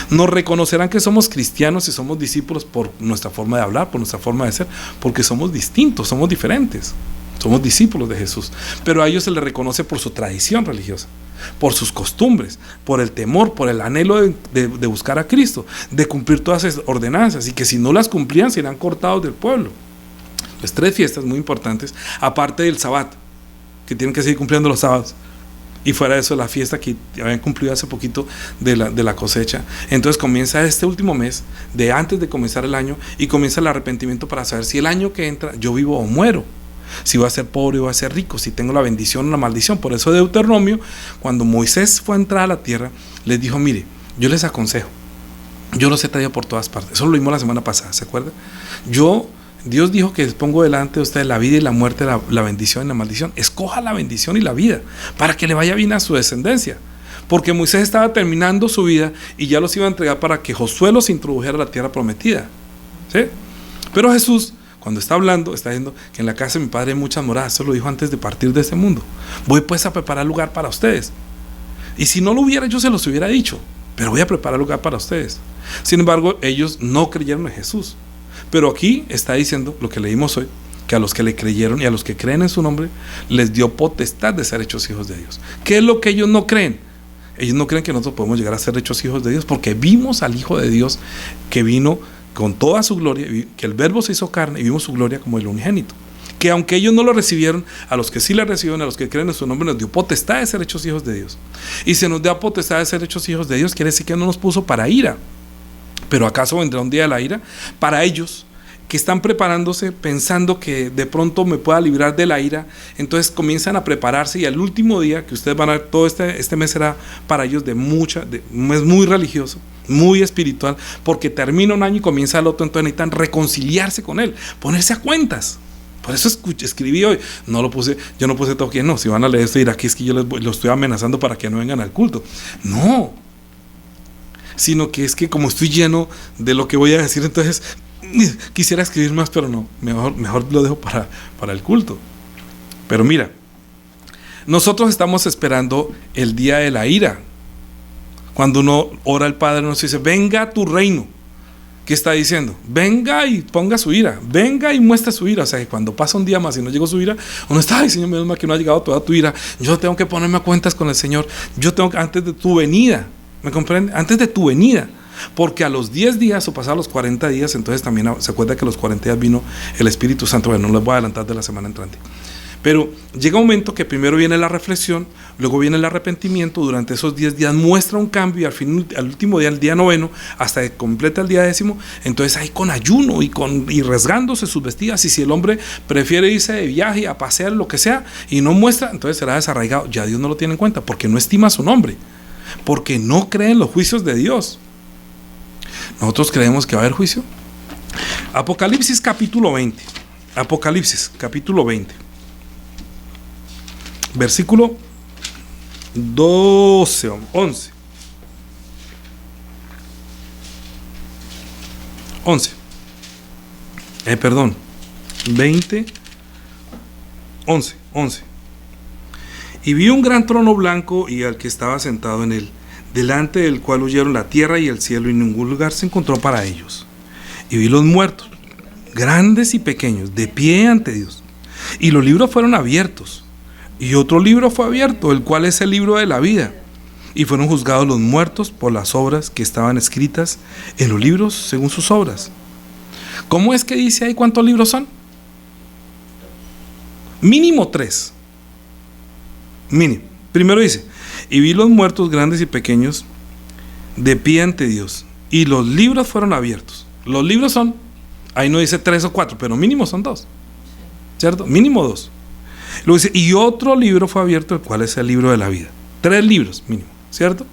Nos reconocerán que somos cristianos y somos discípulos por nuestra forma de hablar, por nuestra forma de ser, porque somos distintos, somos diferentes. Somos discípulos de Jesús. Pero a ellos se les reconoce por su tradición religiosa, por sus costumbres, por el temor, por el anhelo de buscar a Cristo, de cumplir todas esas ordenanzas, y que si no las cumplían serán cortados del pueblo. Pues 3 fiestas muy importantes, aparte del Sabbat, que tienen que seguir cumpliendo los sábados, y fuera de eso la fiesta que habían cumplido hace poquito de la cosecha. Entonces comienza este último mes, de antes de comenzar el año, y comienza el arrepentimiento para saber si el año que entra yo vivo o muero, si voy a ser pobre o voy a ser rico, si tengo la bendición o la maldición. Por eso Deuteronomio, cuando Moisés fue a entrar a la tierra, les dijo: mire, yo les aconsejo, yo los he traído por todas partes. Eso lo vimos la semana pasada, ¿se acuerdan? Dios dijo que les pongo delante de ustedes la vida y la muerte, la bendición y la maldición. Escoja la bendición y la vida para que le vaya bien a su descendencia. Porque Moisés estaba terminando su vida y ya los iba a entregar para que Josué los introdujera a la tierra prometida, ¿sí? Pero Jesús, cuando está hablando, está diciendo que en la casa de mi padre hay muchas moradas. Eso lo dijo antes de partir de este mundo. Voy pues a preparar lugar para ustedes. Y si no lo hubiera, yo se los hubiera dicho, pero voy a preparar lugar para ustedes. Sin embargo, ellos no creyeron en Jesús. Pero aquí está diciendo lo que leímos hoy, que a los que le creyeron y a los que creen en su nombre, les dio potestad de ser hechos hijos de Dios. ¿Qué es lo que ellos no creen? Ellos no creen que nosotros podemos llegar a ser hechos hijos de Dios, porque vimos al Hijo de Dios que vino con toda su gloria, que el Verbo se hizo carne y vimos su gloria como el unigénito. Que aunque ellos no lo recibieron, a los que sí le recibieron, a los que creen en su nombre, nos dio potestad de ser hechos hijos de Dios. Y si nos da potestad de ser hechos hijos de Dios, quiere decir que no nos puso para ira. Pero ¿acaso vendrá un día de la ira? Para ellos que están preparándose, pensando que de pronto me pueda librar de la ira, entonces comienzan a prepararse, y al último día que ustedes van a ver, todo este mes será para ellos un mes muy religioso, muy espiritual, porque termina un año y comienza el otro. Entonces necesitan reconciliarse con él, ponerse a cuentas. Por eso escribí hoy, yo no puse todo aquí, no, si van a leer esto dirán que es que yo los estoy amenazando para que no vengan al culto. No, sino que es que como estoy lleno de lo que voy a decir, entonces quisiera escribir más, pero no, mejor lo dejo para el culto. Pero mira, nosotros estamos esperando el día de la ira. Cuando uno ora al Padre, nos dice: venga a tu reino. ¿Qué está diciendo? Venga y ponga su ira, venga y muestre su ira. O sea, que cuando pasa un día más y no llegó su ira, uno está: ay, Señor, menos mal que no ha llegado toda tu ira. Yo tengo que ponerme a cuentas con el Señor. Yo tengo que, antes de tu venida, ¿me comprende? Antes de tu venida. Porque a los 10 días o pasados los 40 días, entonces también se acuerda que a los 40 días vino el Espíritu Santo. Bueno, no les voy a adelantar de la semana entrante. Pero llega un momento que primero viene la reflexión, luego viene el arrepentimiento. Durante esos 10 días muestra un cambio, y al último día, el día 9, hasta que completa el día 10, entonces ahí con ayuno y rasgándose sus vestidas. Y si el hombre prefiere irse de viaje, a pasear, lo que sea, y no muestra, entonces será desarraigado. Ya Dios no lo tiene en cuenta, porque no estima su nombre, porque no cree en los juicios de Dios. Nosotros creemos que va a haber juicio. Apocalipsis capítulo 20. Apocalipsis capítulo 20. Versículo 11. 20, 11. Y vi un gran trono blanco y al que estaba sentado en él, delante del cual huyeron la tierra y el cielo, y ningún lugar se encontró para ellos. Y vi los muertos, grandes y pequeños, de pie ante Dios. Y los libros fueron abiertos. Y otro libro fue abierto, el cual es el libro de la vida. Y fueron juzgados los muertos por las obras que estaban escritas en los libros según sus obras. ¿Cómo es que dice ahí cuántos libros son? Mínimo 3. Mínimo. Primero dice, y vi los muertos grandes y pequeños de pie ante Dios. Y los libros fueron abiertos. Los libros son, ahí no dice 3 o 4, pero mínimo son 2. ¿Cierto? Mínimo 2. Luego dice, y otro libro fue abierto, el cual es el libro de la vida. 3 libros mínimo, ¿cierto?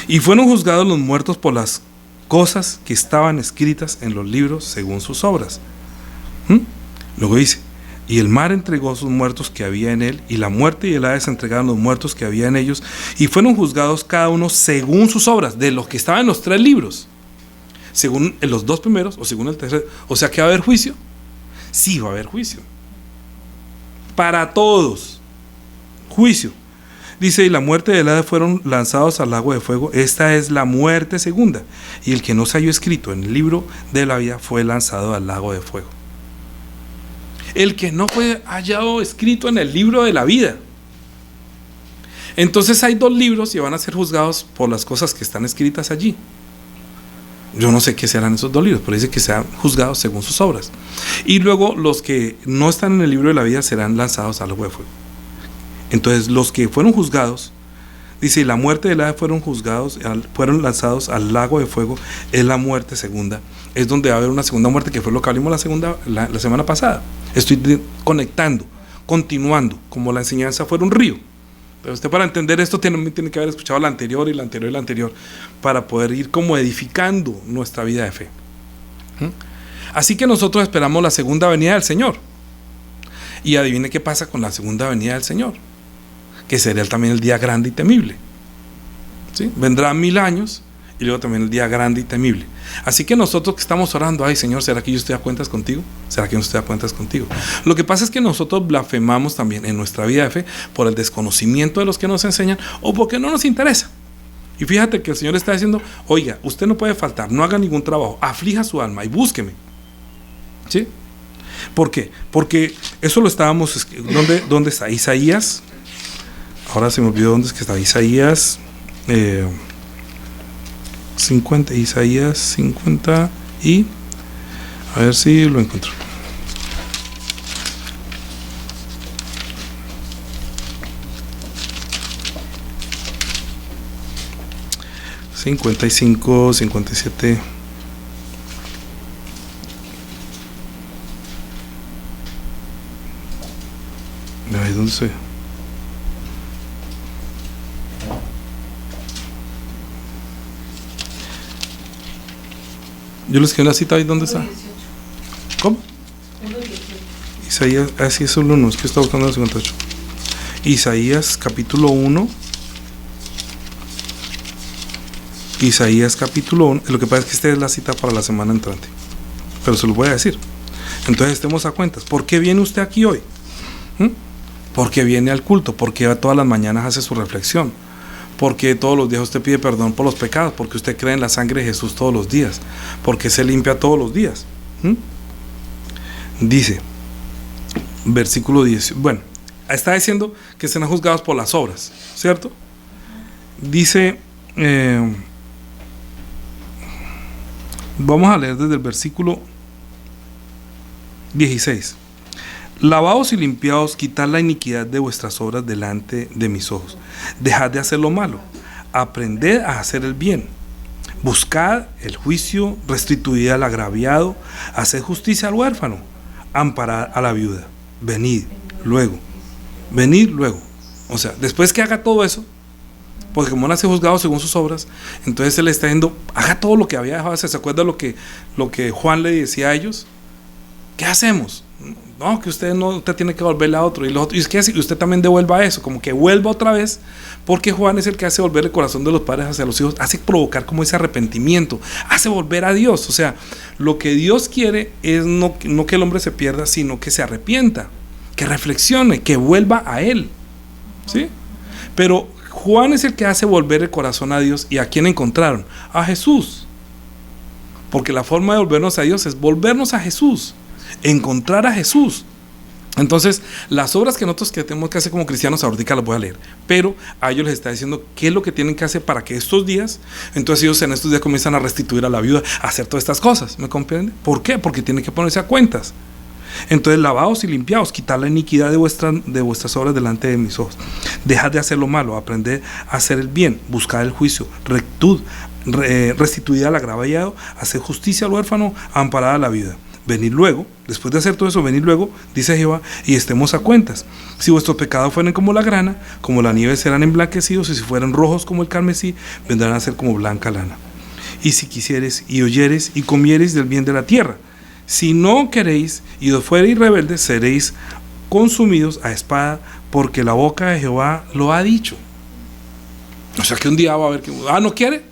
Y fueron juzgados los muertos por las cosas que estaban escritas en los libros según sus obras. Luego dice, y el mar entregó sus muertos que había en él, y la muerte y el Hades entregaron los muertos que había en ellos, y fueron juzgados cada uno según sus obras, de los que estaban en los 3 libros, según en los 2 primeros, o según el tercero. O sea, ¿que va a haber juicio? Sí, va a haber juicio. Para todos. Juicio. Dice, y la muerte y el Hades fueron lanzados al lago de fuego. Esta es la muerte segunda. Y el que no se halló escrito en el libro de la vida fue lanzado al lago de fuego. El que no fue hallado escrito en el libro de la vida. Entonces hay 2 libros y van a ser juzgados por las cosas que están escritas allí. Yo no sé qué serán esos 2 libros, pero dice que sean juzgados según sus obras. Y luego los que no están en el libro de la vida serán lanzados al lago de fuego. Entonces los que fueron juzgados, dice, y la muerte del Hades fueron lanzados al lago de fuego, es la muerte segunda. Es donde va a haber una segunda muerte, que fue lo que hablamos la semana pasada. Estoy conectando, continuando, como la enseñanza fuera un río. Pero usted, para entender esto, tiene que haber escuchado la anterior y la anterior y la anterior, para poder ir como edificando nuestra vida de fe. Así que nosotros esperamos la segunda venida del Señor. Y adivine qué pasa con la segunda venida del Señor, que sería también el día grande y temible. ¿Sí? Vendrá 1000 años y luego también el día grande y temible. Así que nosotros que estamos orando, ay Señor, ¿será que yo estoy a cuentas contigo? ¿Será que yo no estoy a cuentas contigo? Lo que pasa es que nosotros blasfemamos también en nuestra vida de fe por el desconocimiento de los que nos enseñan, o porque no nos interesa. Y fíjate que el Señor está diciendo, oiga, usted no puede faltar, no haga ningún trabajo, aflija su alma y búsqueme. ¿Sí? ¿Por qué? Porque eso lo estábamos, ¿dónde está? Isaías. Ahora se me olvidó dónde es que está. Isaías 50, Isaías 50 y a ver si lo encuentro. $55, 57. Ay, ¿dónde estoy? Yo les escribí la cita ahí, ¿dónde está? ¿Cómo? Isaías, así es el 1, es que está buscando el 58. Isaías capítulo 1. Isaías capítulo 1. Lo que pasa es que esta es la cita para la semana entrante, pero se lo voy a decir. Entonces estemos a cuentas. ¿Por qué viene usted aquí hoy? Porque viene al culto, porque todas las mañanas hace su reflexión, porque todos los días usted pide perdón por los pecados, porque usted cree en la sangre de Jesús todos los días, porque se limpia todos los días. Dice, versículo 10, bueno, está diciendo que serán juzgados por las obras, ¿cierto? Dice, vamos a leer desde el versículo 16. Lavaos y limpiaos, quitad la iniquidad de vuestras obras delante de mis ojos. Dejad de hacer lo malo, aprended a hacer el bien. Buscad el juicio, restituid al agraviado, haced justicia al huérfano, amparad a la viuda. Venid luego. O sea, después que haga todo eso, porque como nace juzgado según sus obras, entonces él está diciendo, haga todo lo que había dejado de hacer. ¿Se acuerda lo que Juan le decía a ellos? ¿Qué hacemos? No, que usted tiene que volverle a otro. Y es que usted también devuelva eso, como que vuelva otra vez, porque Juan es el que hace volver el corazón de los padres hacia los hijos, hace provocar como ese arrepentimiento, hace volver a Dios. O sea, lo que Dios quiere es no que el hombre se pierda, sino que se arrepienta, que reflexione, que vuelva a Él. ¿Sí? Pero Juan es el que hace volver el corazón a Dios. ¿Y a quién encontraron? A Jesús. Porque la forma de volvernos a Dios es volvernos a Jesús, encontrar a Jesús. Entonces, las obras que nosotros que tenemos que hacer como cristianos, ahorita las voy a leer, pero a ellos les está diciendo qué es lo que tienen que hacer para que estos días, entonces ellos en estos días comienzan a restituir a la viuda, a hacer todas estas cosas, ¿me comprende? ¿Por qué? Porque tienen que ponerse a cuentas. Entonces, lavaos y limpiaos, quitad la iniquidad de vuestras obras delante de mis ojos. Dejad de hacer lo malo, aprended a hacer el bien, buscad el juicio, rectitud, restituid al agraviado, hacer justicia al huérfano, amparad a la viuda. Venid luego, después de hacer todo eso, venid luego, dice Jehová, y estemos a cuentas. Si vuestros pecados fueren como la grana, como la nieve serán emblanquecidos, y si fueran rojos como el carmesí, vendrán a ser como blanca lana. Y si quisieres y oyeres y comiereis del bien de la tierra, si no queréis y os fuereis rebeldes, seréis consumidos a espada, porque la boca de Jehová lo ha dicho. O sea que un día va a haber que, no quiere,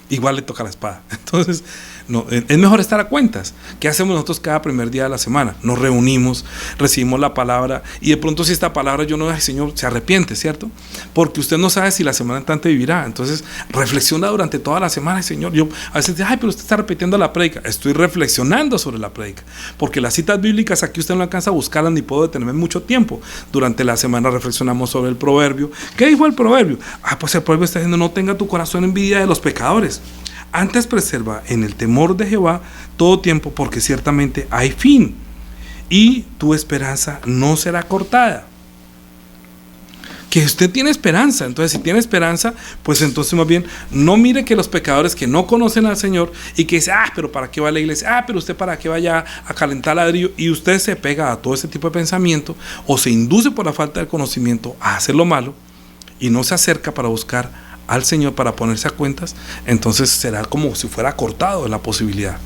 igual le toca la espada. Entonces, no, es mejor estar a cuentas. ¿Qué hacemos nosotros cada primer día de la semana? Nos reunimos, recibimos la palabra, y de pronto si esta palabra yo no, Señor, se arrepiente, ¿cierto? Porque usted no sabe si la semana entrante vivirá. Entonces reflexiona durante toda la semana, Señor. Yo a veces digo, pero usted está repitiendo la prédica. Estoy reflexionando sobre la prédica, porque las citas bíblicas aquí usted no alcanza a buscarlas ni puedo detenerme mucho tiempo. Durante la semana reflexionamos sobre el proverbio. ¿Qué dijo el proverbio? Pues el proverbio está diciendo, no tenga tu corazón envidia de los pecadores. Antes preserva en el temor de Jehová todo tiempo, porque ciertamente hay fin, y tu esperanza no será cortada. Que usted tiene esperanza. Entonces, si tiene esperanza, pues entonces más bien no mire que los pecadores que no conocen al Señor y que dice, pero ¿para qué va a la iglesia? Pero usted para qué vaya a calentar ladrillo, y usted se pega a todo ese tipo de pensamiento o se induce por la falta de conocimiento a hacer lo malo y no se acerca para buscar al Señor, para ponerse a cuentas. Entonces será como si fuera cortado la posibilidad.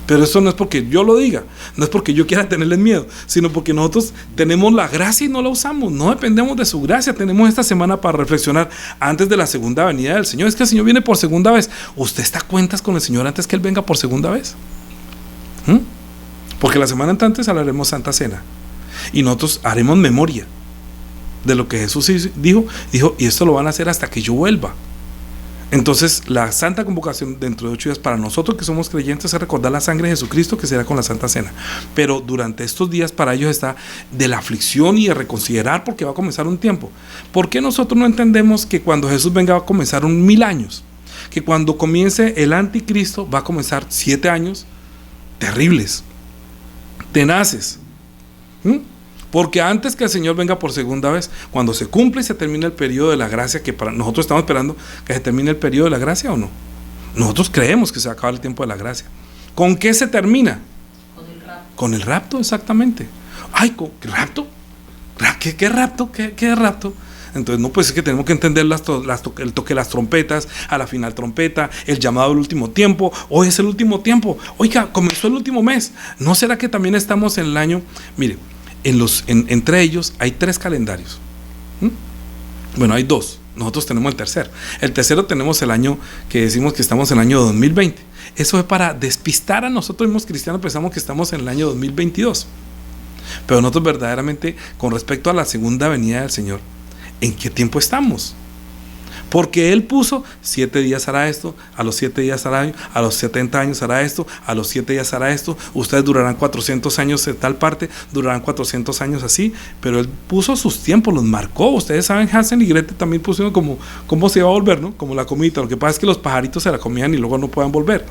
Pero eso no es porque yo lo diga, no es porque yo quiera tenerles miedo, sino porque nosotros tenemos la gracia y no la usamos, no dependemos de su gracia. Tenemos esta semana para reflexionar antes de la segunda venida del Señor. Es que el Señor viene por segunda vez. ¿Usted está a cuentas con el Señor antes que Él venga por segunda vez? Porque la semana antes hablaremos Santa Cena y nosotros haremos memoria de lo que Jesús dijo, y esto lo van a hacer hasta que yo vuelva. Entonces, la santa convocación dentro de 8 días para nosotros que somos creyentes es recordar la sangre de Jesucristo, que será con la Santa Cena. Pero durante estos días para ellos está de la aflicción y de reconsiderar, porque va a comenzar un tiempo. ¿Por qué nosotros no entendemos que cuando Jesús venga va a comenzar 1000 años? Que cuando comience el anticristo va a comenzar 7 años terribles, tenaces. Porque antes que el Señor venga por segunda vez, cuando se cumple y se termina el periodo de la gracia, que para nosotros estamos esperando que se termine el periodo de la gracia, ¿o no? Nosotros creemos que se acaba el tiempo de la gracia. ¿Con qué se termina? Con el rapto. Con el rapto, exactamente. ¿Qué rapto? ¿Qué rapto? ¿Qué rapto? Entonces, no, pues es que tenemos que entender el toque de las trompetas, a la final trompeta, el llamado del último tiempo. Hoy es el último tiempo. Oiga, comenzó el último mes. ¿No será que también estamos en el año? Mire, entre ellos hay 3 calendarios. Bueno, hay 2. Nosotros tenemos el tercero. El tercero tenemos el año que decimos que estamos en el año 2020. Eso es para despistar a nosotros mismos cristianos, pensamos que estamos en el año 2022. Pero nosotros verdaderamente, con respecto a la segunda venida del Señor, ¿en qué tiempo estamos? Porque Él puso 7 días hará esto, a los 7 días hará año, a los 70 años hará esto, a los 7 días hará esto. Ustedes durarán 400 años en tal parte, durarán 400 años así. Pero Él puso sus tiempos, los marcó. Ustedes saben, Hansel y Gretel también pusieron cómo se iba a volver, ¿no? Como la comida. Lo que pasa es que los pajaritos se la comían y luego no pueden volver.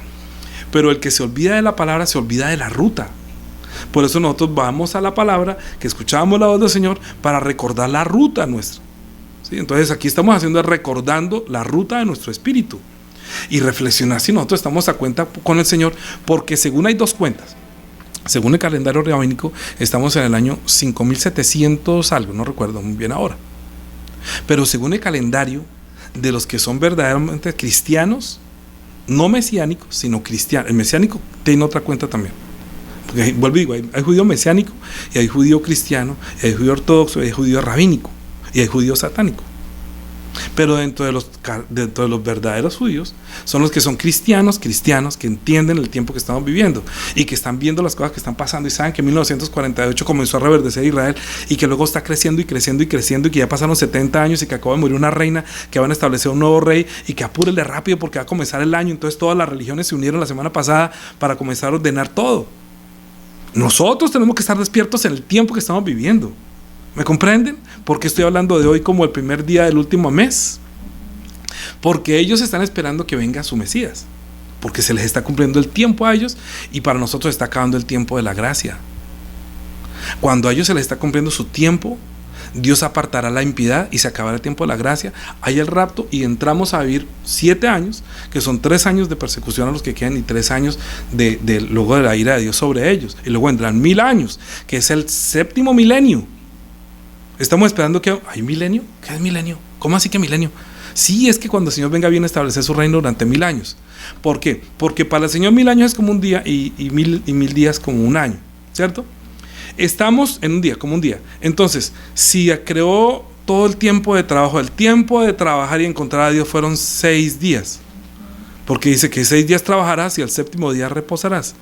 Pero el que se olvida de la palabra se olvida de la ruta. Por eso nosotros vamos a la palabra, que escuchábamos la voz del Señor, para recordar la ruta nuestra. ¿Sí? Entonces aquí estamos recordando la ruta de nuestro espíritu y reflexionar si nosotros estamos a cuenta con el Señor, porque según hay 2 cuentas. Según el calendario rabínico estamos en el año 5700 algo, no recuerdo muy bien ahora, pero según el calendario de los que son verdaderamente cristianos, no mesiánicos, sino cristianos. El mesiánico tiene otra cuenta también, porque vuelvo y digo, hay judío mesiánico y hay judío cristiano, y hay judío ortodoxo, y hay judío rabínico y hay judío satánico. Pero dentro de los verdaderos judíos son los que son cristianos, que entienden el tiempo que estamos viviendo y que están viendo las cosas que están pasando y saben que en 1948 comenzó a reverdecer Israel y que luego está creciendo y creciendo y creciendo y que ya pasaron 70 años y que acaba de morir una reina, que van a establecer un nuevo rey y que apúrele rápido porque va a comenzar el año. Entonces todas las religiones se unieron la semana pasada para comenzar a ordenar todo. Nosotros tenemos que estar despiertos en el tiempo que estamos viviendo. ¿Me comprenden? Porque estoy hablando de hoy como el primer día del último mes. Porque ellos están esperando que venga su Mesías. Porque se les está cumpliendo el tiempo a ellos y para nosotros está acabando el tiempo de la gracia. Cuando a ellos se les está cumpliendo su tiempo, Dios apartará la impiedad y se acabará el tiempo de la gracia. Hay el rapto y entramos a vivir 7 años, que son 3 años de persecución a los que quedan y 3 años luego de la ira de Dios sobre ellos. Y luego vendrán 1000 años, que es el 7º milenio. Estamos esperando que... ¿Hay milenio? ¿Qué es milenio? ¿Cómo así que milenio? Sí, es que cuando el Señor venga viene a establecer su reino durante 1000 años. ¿Por qué? Porque para el Señor 1000 años es como un día y 1000 días como un año, ¿cierto? Estamos en un día, como un día. Entonces, si creó todo el tiempo de trabajo, el tiempo de trabajar y encontrar a Dios fueron 6 días. Porque dice que 6 días trabajarás y al 7º día reposarás.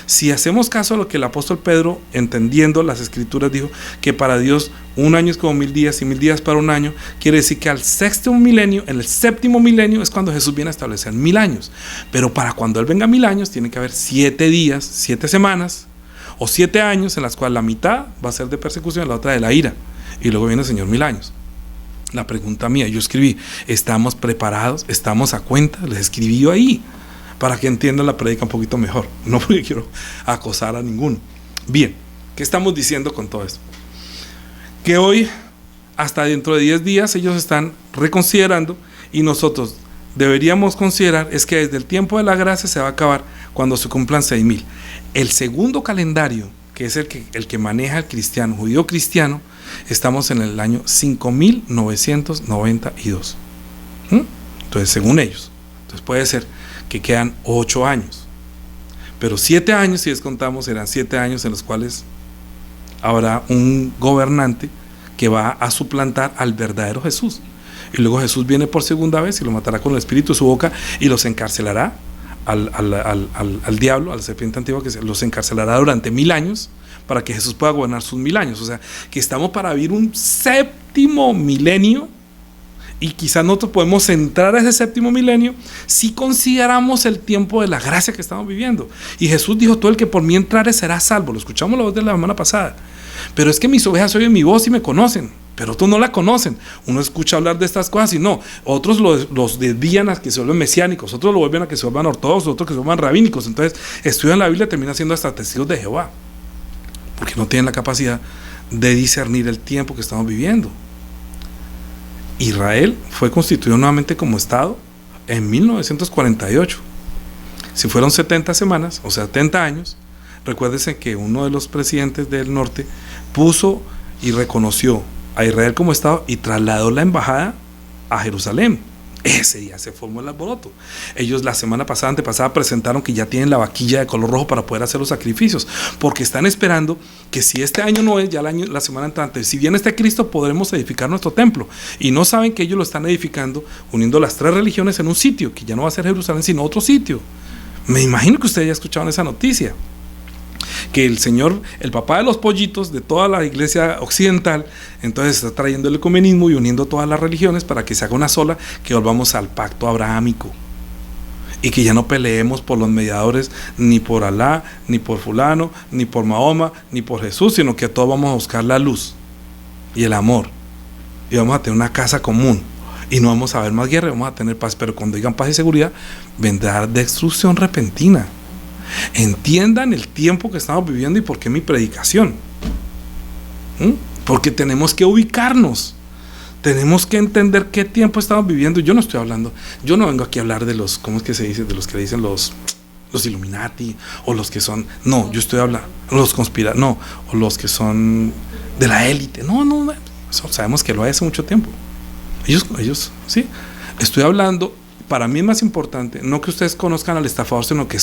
Si hacemos caso a lo que el apóstol Pedro, entendiendo las escrituras, dijo que para Dios un año es como 1000 días y 1000 días para un año, quiere decir que al 6º milenio, en el 7º milenio es cuando Jesús viene a establecer 1000 años. Pero para cuando Él venga 1000 años, tiene que haber 7 días, 7 semanas o 7 años en las cuales la mitad va a ser de persecución y la otra de la ira. Y luego viene el Señor 1000 años. La pregunta mía, yo escribí, ¿estamos preparados? ¿Estamos a cuenta? Les escribí yo ahí para que entiendan la prédica un poquito mejor, no porque quiero acosar a ninguno. Bien, ¿qué estamos diciendo con todo esto? Que hoy, hasta dentro de 10 días, ellos están reconsiderando y nosotros deberíamos considerar es que desde el tiempo de la gracia se va a acabar cuando se cumplan 6000. El segundo calendario, que es el que maneja el cristiano, judío cristiano, estamos en el año 5992. Entonces, según ellos, entonces puede ser que quedan 8 años, pero 7 años, si descontamos, serán 7 años en los cuales habrá un gobernante que va a suplantar al verdadero Jesús, y luego Jesús viene por segunda vez y lo matará con el espíritu de su boca y los encarcelará al diablo, a la serpiente antigua, que los encarcelará durante 1000 años para que Jesús pueda gobernar sus 1000 años. O sea, que estamos para vivir un 7º milenio. Y quizás nosotros podemos entrar a ese 7º milenio si consideramos el tiempo de la gracia que estamos viviendo. Y Jesús dijo: todo el que por mí entrare será salvo. Lo escuchamos la voz de la semana pasada. Pero es que mis ovejas oyen mi voz y me conocen, pero otros no la conocen. Uno escucha hablar de estas cosas y no. Otros los desvían a que se vuelven mesiánicos, otros lo vuelven a que se vuelvan ortodoxos, otros que se vuelvan rabínicos. Entonces estudian la Biblia y terminan siendo hasta testigos de Jehová, porque no tienen la capacidad de discernir el tiempo que estamos viviendo. Israel fue constituido nuevamente como Estado en 1948. Si fueron 70 semanas o 70 años, recuérdense que uno de los presidentes del norte puso y reconoció a Israel como Estado y trasladó la embajada a Jerusalén. Ese día se formó el alboroto. Ellos la semana pasada, antepasada, presentaron que ya tienen la vaquilla de color rojo para poder hacer los sacrificios, porque están esperando que si este año no es, ya la semana entrante, si viene este Cristo, podremos edificar nuestro templo. Y no saben que ellos lo están edificando uniendo las 3 religiones en un sitio, que ya no va a ser Jerusalén, sino otro sitio. Me imagino que ustedes ya escucharon esa noticia, que el Señor, el papá de los pollitos de toda la iglesia occidental, entonces está trayendo el ecumenismo y uniendo todas las religiones para que se haga una sola, que volvamos al pacto abrahámico y que ya no peleemos por los mediadores, ni por Alá, ni por fulano, ni por Mahoma, ni por Jesús, sino que todos vamos a buscar la luz y el amor y vamos a tener una casa común y no vamos a ver más guerra, vamos a tener paz. Pero cuando digan paz y seguridad, vendrá destrucción repentina. Entiendan el tiempo que estamos viviendo y por qué mi predicación. Porque tenemos que ubicarnos, tenemos que entender qué tiempo estamos viviendo. Yo no estoy hablando, yo no vengo aquí a hablar de los, ¿cómo es que se dice? De los que dicen los Illuminati o los que son, no, yo estoy hablando, o los que son de la élite. No, sabemos que lo hay hace mucho tiempo. Ellos, sí. Estoy hablando. Para mí es más importante no que ustedes conozcan al estafador, sino que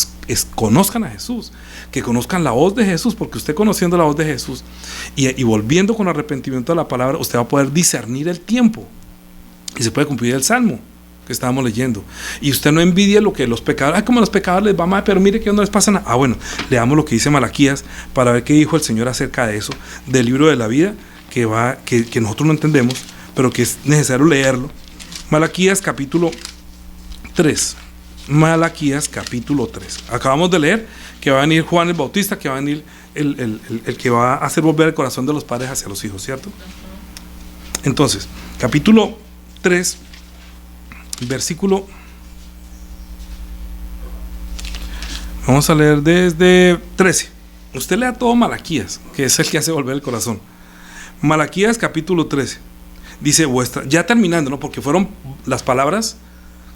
conozcan a Jesús, que conozcan la voz de Jesús, porque usted conociendo la voz de Jesús y volviendo con arrepentimiento a la palabra, usted va a poder discernir el tiempo. Y se puede cumplir el Salmo que estábamos leyendo. Y usted no envidia lo que los pecadores, como a los pecadores les va mal, pero mire que no les pasa nada. Bueno, leamos lo que dice Malaquías para ver qué dijo el Señor acerca de eso, del libro de la vida, que nosotros no entendemos, pero que es necesario leerlo. Malaquías capítulo 3. Malaquías capítulo 3. Acabamos de leer que va a venir Juan el Bautista, que va a venir el que va a hacer volver el corazón de los padres hacia los hijos, ¿cierto? Entonces, capítulo 3, versículo, vamos a leer desde 13. Usted lea todo Malaquías, que es el que hace volver el corazón. Malaquías capítulo 13 dice: ya terminando, ¿no? Porque fueron las palabras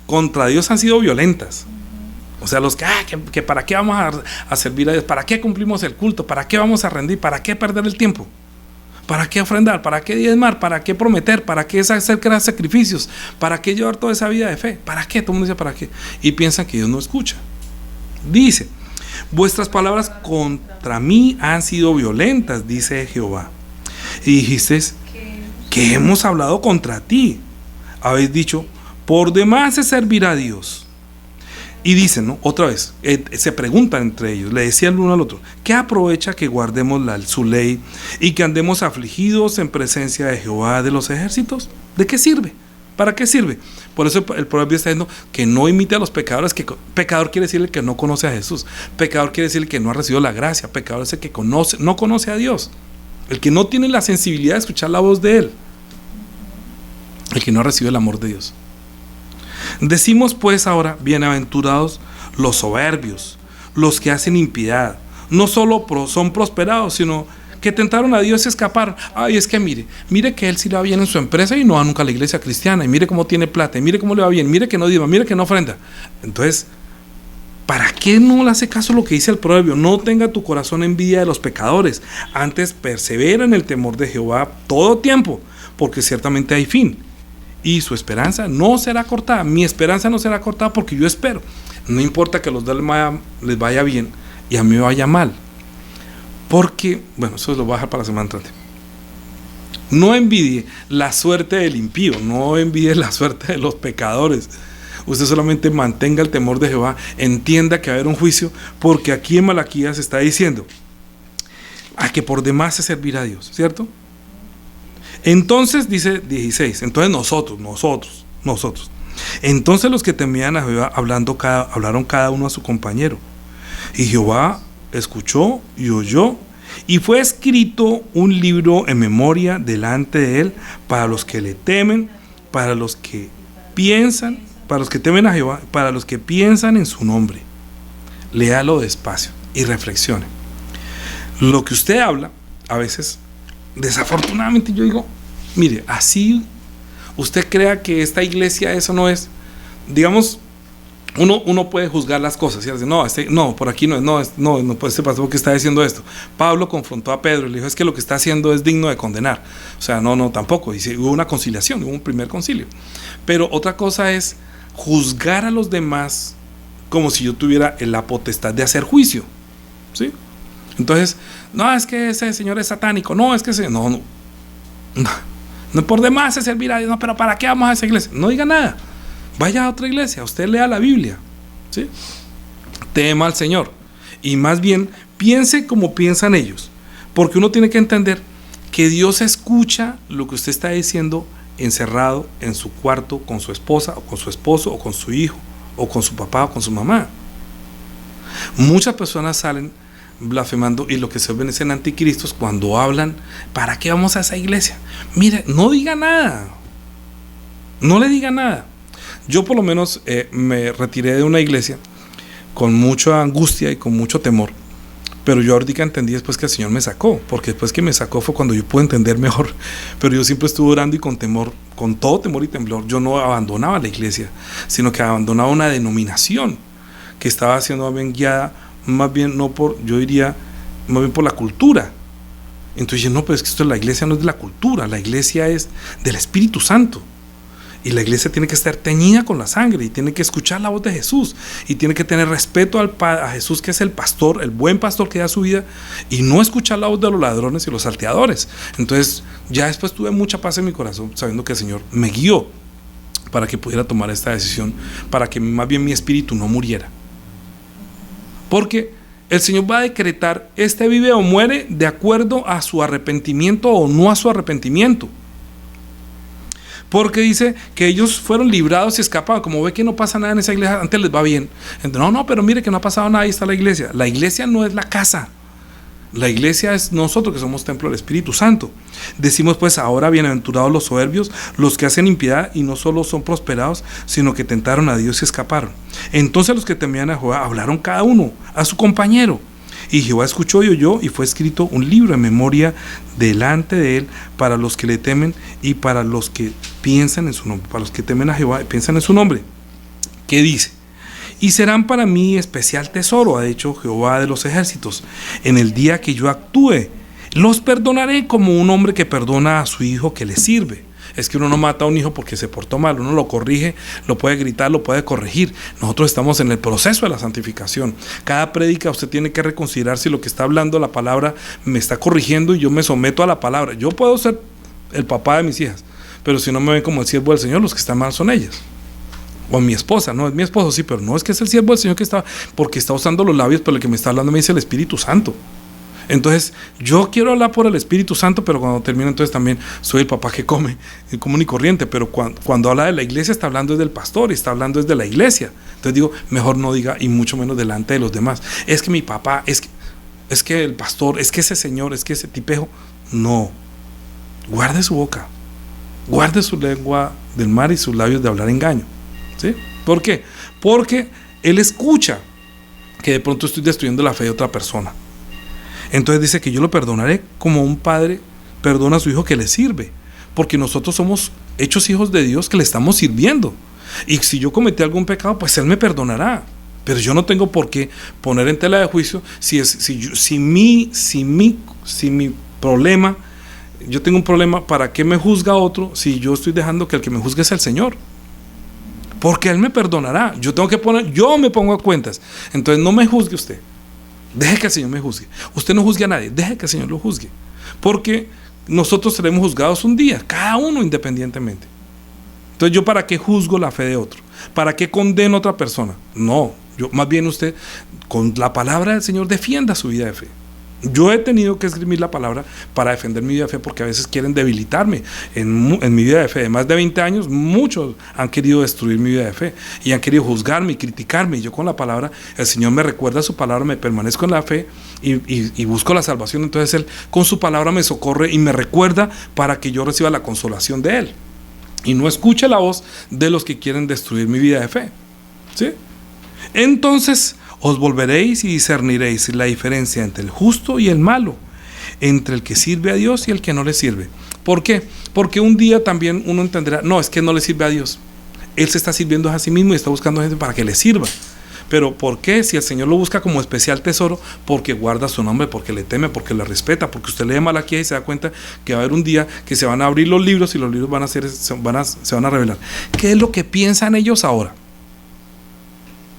contra Dios han sido violentas. O sea, los que para qué vamos a servir a Dios, para qué cumplimos el culto, para qué vamos a rendir, para qué perder el tiempo, para qué ofrendar, para qué diezmar, para qué prometer, para qué hacer grandes sacrificios, para qué llevar toda esa vida de fe, para qué, todo el mundo dice para qué, y piensan que Dios no escucha. Dice: vuestras palabras contra mí han sido violentas, dice Jehová, y dijiste que hemos hablado contra ti. Habéis dicho: por demás se servirá a Dios. Y dicen, ¿no? Otra vez, se preguntan entre ellos, le decían el uno al otro: ¿qué aprovecha que guardemos su ley y que andemos afligidos en presencia de Jehová de los ejércitos? ¿De qué sirve? ¿Para qué sirve? Por eso el proverbio está diciendo que no imite a los pecadores. Que pecador quiere decir el que no conoce a Jesús. Pecador quiere decir el que no ha recibido la gracia. Pecador es el que no conoce a Dios. El que no tiene la sensibilidad de escuchar la voz de Él. El que no ha recibido el amor de Dios. Decimos pues ahora: bienaventurados los soberbios, los que hacen impiedad. No solo son prosperados, sino que tentaron a Dios y escaparon. Ay, es que mire que él sí le va bien en su empresa y no va nunca a la iglesia cristiana, y mire cómo tiene plata, y mire cómo le va bien, mire que no diezma, mire que no ofrenda. Entonces, ¿para qué no le hace caso lo que dice el proverbio? No tenga tu corazón envidia de los pecadores, antes persevera en el temor de Jehová todo tiempo, porque ciertamente hay fin, y su esperanza no será cortada. Mi esperanza no será cortada, porque yo espero. No importa que a los demás les vaya bien y a mí me vaya mal, porque, bueno, eso lo voy a dejar para la semana entrante. No envidie la suerte del impío, no envidie la suerte de los pecadores. Usted solamente mantenga el temor de Jehová, entienda que va a haber un juicio, porque aquí en Malaquías está diciendo a que por demás se servirá a Dios, ¿cierto? Entonces dice 16, entonces nosotros. Entonces los que temían a Jehová hablaron cada uno a su compañero, y Jehová escuchó y oyó, y fue escrito un libro en memoria delante de él para los que le temen, para los que temen a Jehová, para los que piensan en su nombre. Léalo despacio y reflexione. Lo que usted habla, a veces, desafortunadamente, yo digo: mire, así usted crea que esta iglesia eso no es, digamos, uno puede juzgar las cosas y decir: no, por aquí no puede ser pastor que está diciendo esto. Pablo confrontó a Pedro y le dijo: es que lo que está haciendo es digno de condenar. O sea, no, tampoco. Y hubo una conciliación, hubo un primer concilio. Pero otra cosa es juzgar a los demás como si yo tuviera la potestad de hacer juicio, ¿sí? Entonces, no, es que ese señor es satánico, no, es que no por demás se servirá a Dios, no, pero ¿para qué vamos a esa iglesia? No diga nada, vaya a otra iglesia, usted lea la Biblia, ¿sí? Tema al Señor, y más bien piense como piensan ellos, porque uno tiene que entender que Dios escucha lo que usted está diciendo encerrado en su cuarto con su esposa o con su esposo o con su hijo o con su papá o con su mamá. Muchas personas salen blasfemando y lo que se ven es en anticristos cuando hablan: ¿para qué vamos a esa iglesia? Mire, no diga nada, no le diga nada. Yo por lo menos me retiré de una iglesia con mucha angustia y con mucho temor, pero yo ahorita entendí después que el Señor me sacó, porque después que me sacó fue cuando yo pude entender mejor. Pero yo siempre estuve orando y con temor, con todo temor y temblor. Yo no abandonaba la iglesia, sino que abandonaba una denominación que estaba siendo bien guiada, más bien no por, yo diría, más bien por la cultura. Entonces no, pero es que esto, la iglesia no es de la cultura, la iglesia es del Espíritu Santo. Y la iglesia tiene que estar teñida con la sangre, y tiene que escuchar la voz de Jesús, y tiene que tener respeto a Jesús, que es el pastor, el buen pastor que da su vida, y no escuchar la voz de los ladrones y los salteadores. Entonces ya después tuve mucha paz en mi corazón, sabiendo que el Señor me guió. para que pudiera tomar esta decisión, para que más bien mi espíritu no muriera. Porque el Señor va a decretar, este vive o muere de acuerdo a su arrepentimiento o no a su arrepentimiento. Porque dice que ellos fueron librados y escapaban. Como ve que no pasa nada en esa iglesia, antes les va bien. Entonces, no, pero mire que no ha pasado nada, ahí está la iglesia. La iglesia no es la casa. La iglesia es nosotros, que somos templo del Espíritu Santo. Decimos pues ahora, bienaventurados los soberbios, los que hacen impiedad y no solo son prosperados, sino que tentaron a Dios y escaparon. Entonces los que temían a Jehová hablaron cada uno a su compañero. Y Jehová escuchó y oyó, y fue escrito un libro en memoria delante de él para los que le temen y para los que piensan en su nombre. Para los que temen a Jehová y piensan en su nombre. ¿Qué dice? Y serán para mí especial tesoro, ha dicho Jehová de los ejércitos. En el día que yo actúe, los perdonaré como un hombre que perdona a su hijo que le sirve. Es que uno no mata a un hijo porque se portó mal, uno lo corrige, lo puede gritar, lo puede corregir. Nosotros estamos en el proceso de la santificación. Cada prédica usted tiene que reconsiderar si lo que está hablando la palabra me está corrigiendo y yo me someto a la palabra. Yo puedo ser el papá de mis hijas, pero si no me ven como el siervo del Señor, los que están mal son ellas. O mi esposa, no, es mi esposo, sí, pero no es que es el siervo del Señor que está, porque está usando los labios, pero el que me está hablando me dice el Espíritu Santo. Entonces, yo quiero hablar por el Espíritu Santo, pero cuando termino, entonces también soy el papá que come, común y corriente, pero cuando habla de la iglesia, está hablando desde el pastor, y está hablando desde la iglesia. Entonces digo, mejor no diga, y mucho menos delante de los demás, es que mi papá, es que el pastor, es que ese señor, es que ese tipejo. No, guarde su boca, guarde su lengua del mar y sus labios de hablar engaño. ¿Sí? ¿Por qué? Porque él escucha que de pronto estoy destruyendo la fe de otra persona. Entonces dice que yo lo perdonaré como un padre perdona a su hijo que le sirve, porque nosotros somos hechos hijos de Dios que le estamos sirviendo. Y si yo cometí algún pecado, pues él me perdonará. Pero yo no tengo por qué poner en tela de juicio si mi problema, yo tengo un problema, ¿para qué me juzga otro si yo estoy dejando que el que me juzgue es el Señor? Porque él me perdonará. Yo me pongo a cuentas. Entonces no me juzgue usted. Deje que el Señor me juzgue. Usted no juzgue a nadie, deje que el Señor lo juzgue. Porque nosotros seremos juzgados un día, cada uno independientemente. Entonces, ¿yo para qué juzgo la fe de otro? ¿Para qué condeno a otra persona? No, más bien usted, con la palabra del Señor, defienda su vida de fe. Yo he tenido que escribir la palabra para defender mi vida de fe, porque a veces quieren debilitarme en mi vida de fe. De más de 20 años, muchos han querido destruir mi vida de fe y han querido juzgarme y criticarme. Y yo con la palabra, el Señor me recuerda su palabra, me permanezco en la fe y busco la salvación. Entonces Él con su palabra me socorre y me recuerda para que yo reciba la consolación de Él y no escuche la voz de los que quieren destruir mi vida de fe. ¿Sí? Entonces os volveréis y discerniréis la diferencia entre el justo y el malo, entre el que sirve a Dios y el que no le sirve. ¿Por qué? Porque un día también uno entenderá, no, es que no le sirve a Dios. Él se está sirviendo a sí mismo y está buscando gente para que le sirva. Pero ¿por qué? Si el Señor lo busca como especial tesoro, porque guarda su nombre, porque le teme, porque le respeta, porque usted lee Malaquías y se da cuenta que va a haber un día que se van a abrir los libros y los libros se van a revelar. ¿Qué es lo que piensan ellos ahora?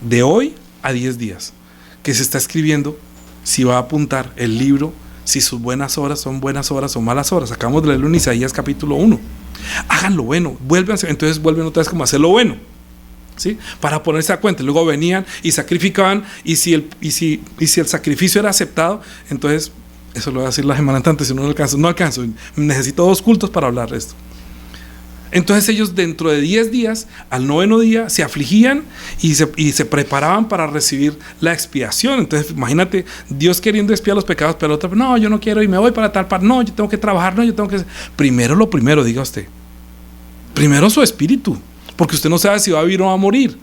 De hoy a 10 días que se está escribiendo, si va a apuntar el libro, si sus buenas obras son buenas obras o malas obras. Acabamos de leerlo en Isaías capítulo 1. Hagan lo bueno, entonces vuelven otra vez como a hacer lo bueno, ¿sí? Para ponerse a cuenta. Luego venían y sacrificaban, y si el sacrificio era aceptado, entonces, eso lo voy a decir la semana antes, si no alcanzo, necesito 2 cultos para hablar de esto. Entonces ellos dentro de 10 días, al 9º día, se afligían y se preparaban para recibir la expiación. Entonces imagínate, Dios queriendo expiar los pecados, pero otra vez, no, yo no quiero y me voy para tal parte, no, yo tengo que trabajar, no, yo tengo que... Primero lo primero, diga usted. Primero su espíritu, porque usted no sabe si va a vivir o va a morir.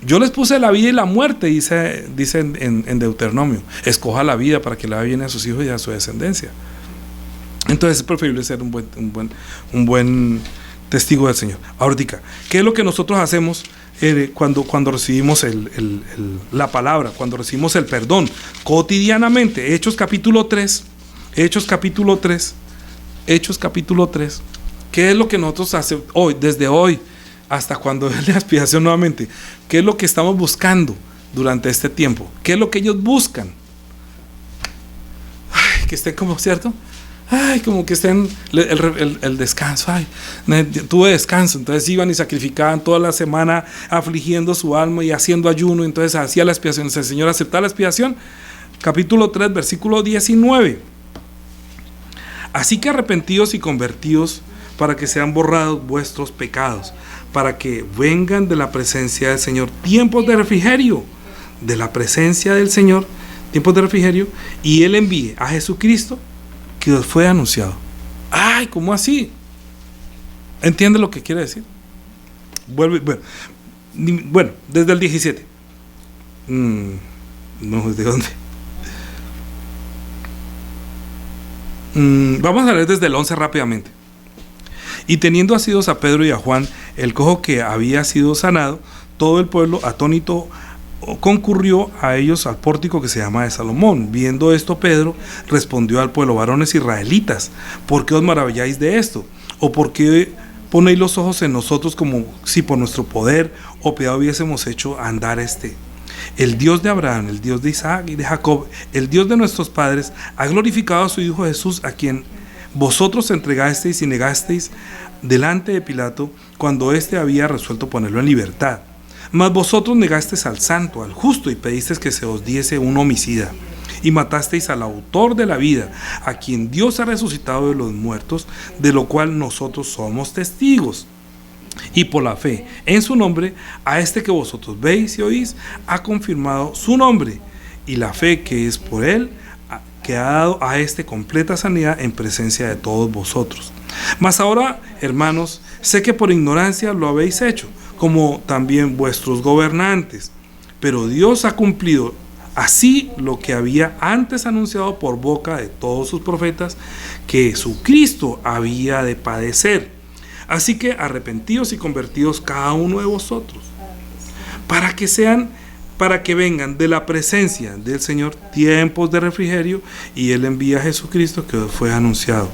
Yo les puse la vida y la muerte, dice en Deuteronomio. Escoja la vida para que le vaya bien a sus hijos y a su descendencia. Entonces es preferible ser un buen testigo del Señor. Ahorita, ¿qué es lo que nosotros hacemos cuando recibimos la palabra, cuando recibimos el perdón? Cotidianamente, Hechos capítulo 3, ¿qué es lo que nosotros hacemos hoy, desde hoy hasta cuando es la expiación nuevamente? ¿Qué es lo que estamos buscando durante este tiempo? ¿Qué es lo que ellos buscan? Ay, que estén como, ¿cierto? ay, como que estén el descanso, ay, tuve descanso. Entonces iban y sacrificaban toda la semana afligiendo su alma y haciendo ayuno. Entonces hacía la expiación. El Señor aceptaba la expiación. Capítulo 3, versículo 19. Así que arrepentidos y convertidos para que sean borrados vuestros pecados, para que vengan de la presencia del Señor tiempos de refrigerio, de la presencia del Señor tiempos de refrigerio, y Él envíe a Jesucristo, que os fue anunciado. Ay, ¿cómo así? ¿Entiende lo que quiere decir? Bueno, desde el 17. No, ¿de dónde? Vamos a leer desde el 11 rápidamente. Y teniendo asidos a Pedro y a Juan, el cojo que había sido sanado, todo el pueblo atónito concurrió a ellos al pórtico que se llama de Salomón. Viendo esto, Pedro respondió al pueblo: varones israelitas, ¿por qué os maravilláis de esto? ¿O por qué ponéis los ojos en nosotros como si por nuestro poder o piedad hubiésemos hecho andar el Dios de Abraham, el Dios de Isaac y de Jacob, el Dios de nuestros padres, ha glorificado a su Hijo Jesús, a quien vosotros entregasteis y negasteis delante de Pilato, cuando éste había resuelto ponerlo en libertad. Mas vosotros negasteis al santo, al justo, y pedisteis que se os diese un homicida, y matasteis al autor de la vida, a quien Dios ha resucitado de los muertos, de lo cual nosotros somos testigos. Y por la fe en su nombre, a este que vosotros veis y oís, ha confirmado su nombre, y la fe que es por él, que ha dado a este completa sanidad en presencia de todos vosotros. Mas ahora, hermanos, sé que por ignorancia lo habéis hecho, como también vuestros gobernantes, pero Dios ha cumplido así lo que había antes anunciado por boca de todos sus profetas, que Jesucristo había de padecer. Así que arrepentidos y convertidos cada uno de vosotros, para que vengan de la presencia del Señor tiempos de refrigerio, y Él envía a Jesucristo, que os fue anunciado,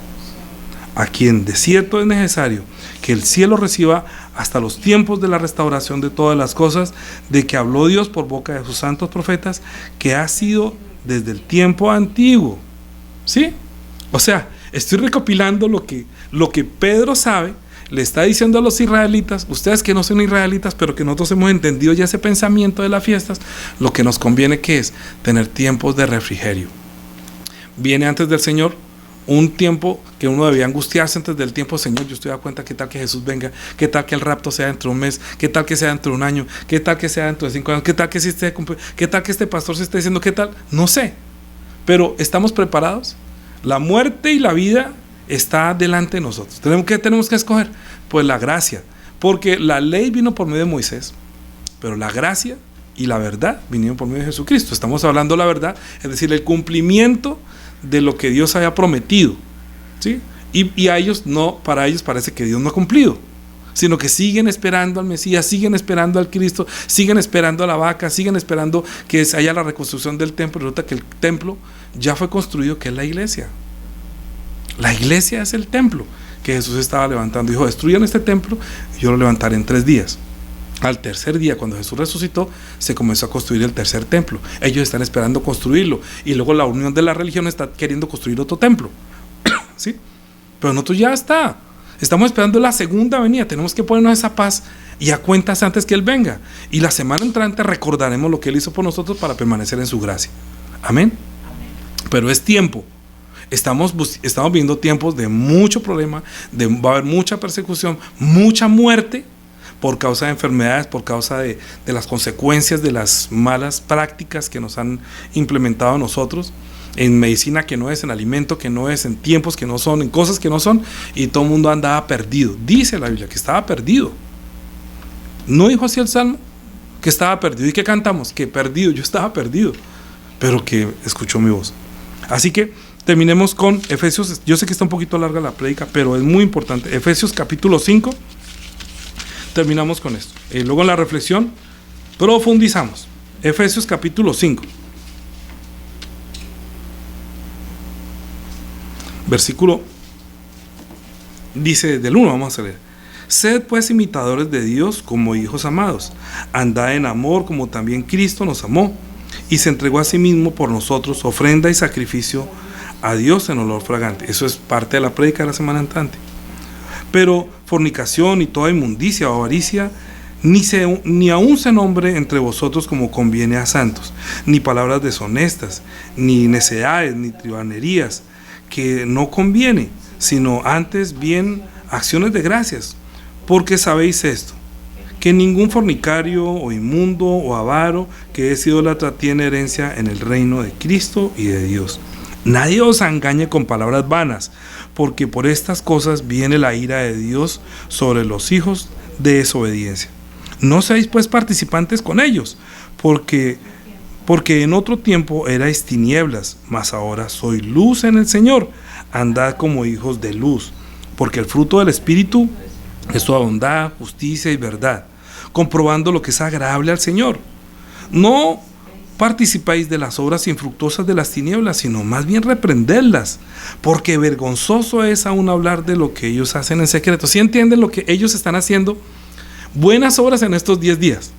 a quien de cierto es necesario que el cielo reciba hasta los tiempos de la restauración de todas las cosas, de que habló Dios por boca de sus santos profetas, que ha sido desde el tiempo antiguo. ¿Sí? O sea, estoy recopilando lo que Pedro sabe. Le está diciendo a los israelitas, ustedes que no son israelitas, pero que nosotros hemos entendido ya ese pensamiento de las fiestas, lo que nos conviene, que es tener tiempos de refrigerio. Viene antes del Señor un tiempo que uno debía angustiarse antes del tiempo. Señor, yo estoy a cuenta, ¿qué tal que Jesús venga? ¿Qué tal que el rapto sea dentro de un mes? ¿Qué tal que sea dentro de un año? ¿Qué tal que sea dentro de 5 años? ¿Qué tal que ¿Qué tal que este pastor se esté diciendo qué tal? No sé, pero ¿estamos preparados? La muerte y la vida está delante de nosotros. ¿Qué tenemos que escoger? Pues la gracia, porque la ley vino por medio de Moisés, pero la gracia y la verdad vinieron por medio de Jesucristo. Estamos hablando de la verdad, es decir, el cumplimiento de lo que Dios había prometido, ¿sí? Y a ellos no, para ellos parece que Dios no ha cumplido, sino que siguen esperando al Mesías, siguen esperando al Cristo, siguen esperando a la vaca, siguen esperando que haya la reconstrucción del templo. Resulta que el templo ya fue construido, que es la iglesia. La iglesia es el templo que Jesús estaba levantando. Dijo: destruyan este templo y yo lo levantaré en 3 días. Al tercer día, cuando Jesús resucitó, se comenzó a construir el tercer templo. Ellos están esperando construirlo, y luego la unión de la religión está queriendo construir otro templo. ¿Sí? Pero nosotros ya estamos esperando la segunda venida. Tenemos que ponernos esa paz y a cuentas antes que Él venga, y la semana entrante recordaremos lo que Él hizo por nosotros para permanecer en su gracia. Amén. Pero es tiempo. Estamos viviendo tiempos de mucho problema, va a haber mucha persecución, mucha muerte por causa de enfermedades, por causa de las consecuencias de las malas prácticas que nos han implementado nosotros, en medicina que no es, en alimento que no es, en tiempos que no son, en cosas que no son, y todo el mundo andaba perdido. Dice la Biblia que estaba perdido. ¿No dijo así el Salmo? Que estaba perdido. ¿Y qué cantamos? Que perdido, yo estaba perdido, pero que escuchó mi voz. Así que terminemos con Efesios. Yo sé que está un poquito larga la prédica, pero es muy importante. Efesios capítulo 5. Terminamos con esto. Luego en la reflexión profundizamos. Efesios capítulo 5. Versículo, dice del 1, vamos a leer. Sed pues imitadores de Dios como hijos amados. Andad en amor como también Cristo nos amó y se entregó a sí mismo por nosotros, ofrenda y sacrificio a Dios en olor fragante. Eso es parte de la prédica de la semana entrante. Pero fornicación y toda inmundicia o avaricia, ni aun se nombre entre vosotros como conviene a santos, ni palabras deshonestas, ni necedades, ni tribanerías, que no conviene, sino antes bien acciones de gracias, porque sabéis esto, que ningún fornicario o inmundo o avaro que es idólatra tiene herencia en el reino de Cristo y de Dios. Nadie os engañe con palabras vanas, porque por estas cosas viene la ira de Dios sobre los hijos de desobediencia. No seáis pues participantes con ellos, porque en otro tiempo erais tinieblas, mas ahora soy luz en el Señor. Andad como hijos de luz, porque el fruto del Espíritu es toda bondad, justicia y verdad, comprobando lo que es agradable al Señor. No participáis de las obras infructuosas de las tinieblas, sino más bien reprenderlas, porque vergonzoso es aún hablar de lo que ellos hacen en secreto. ¿Sí entienden lo que ellos están haciendo? Buenas obras en estos 10 días.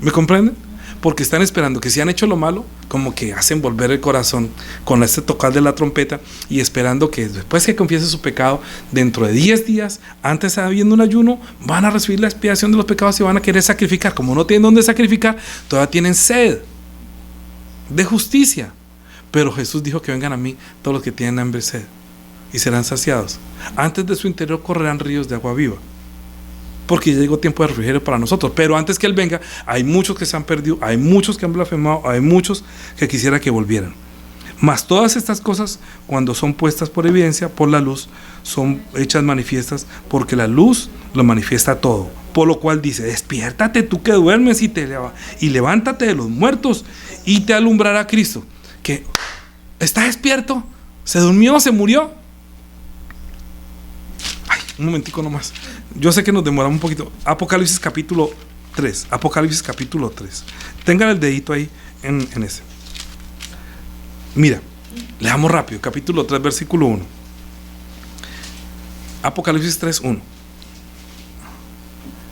¿Me comprenden? Porque están esperando que si han hecho lo malo, como que hacen volver el corazón con este tocar de la trompeta, y esperando que después que confiese su pecado, dentro de 10 días, antes habiendo un ayuno, van a recibir la expiación de los pecados y van a querer sacrificar. Como no tienen dónde sacrificar, todavía tienen sed de justicia. Pero Jesús dijo que vengan a mí todos los que tienen hambre y sed, y serán saciados. Antes de su interior correrán ríos de agua viva, porque ya llegó tiempo de refrigerio para nosotros. Pero antes que Él venga, hay muchos que se han perdido, hay muchos que han blasfemado, hay muchos que quisiera que volvieran. Mas todas estas cosas, cuando son puestas por evidencia, por la luz, son hechas manifiestas, porque la luz lo manifiesta todo. Por lo cual dice: despiértate tú que duermes y levántate de los muertos, y te alumbrará Cristo. Que está despierto, se durmió, se murió. Ay, un momentico nomás. Yo sé que nos demoramos un poquito. Apocalipsis capítulo 3. Apocalipsis capítulo 3. Tengan el dedito ahí en ese. Mira, leamos rápido. Capítulo 3, versículo 1. Apocalipsis 3, 1.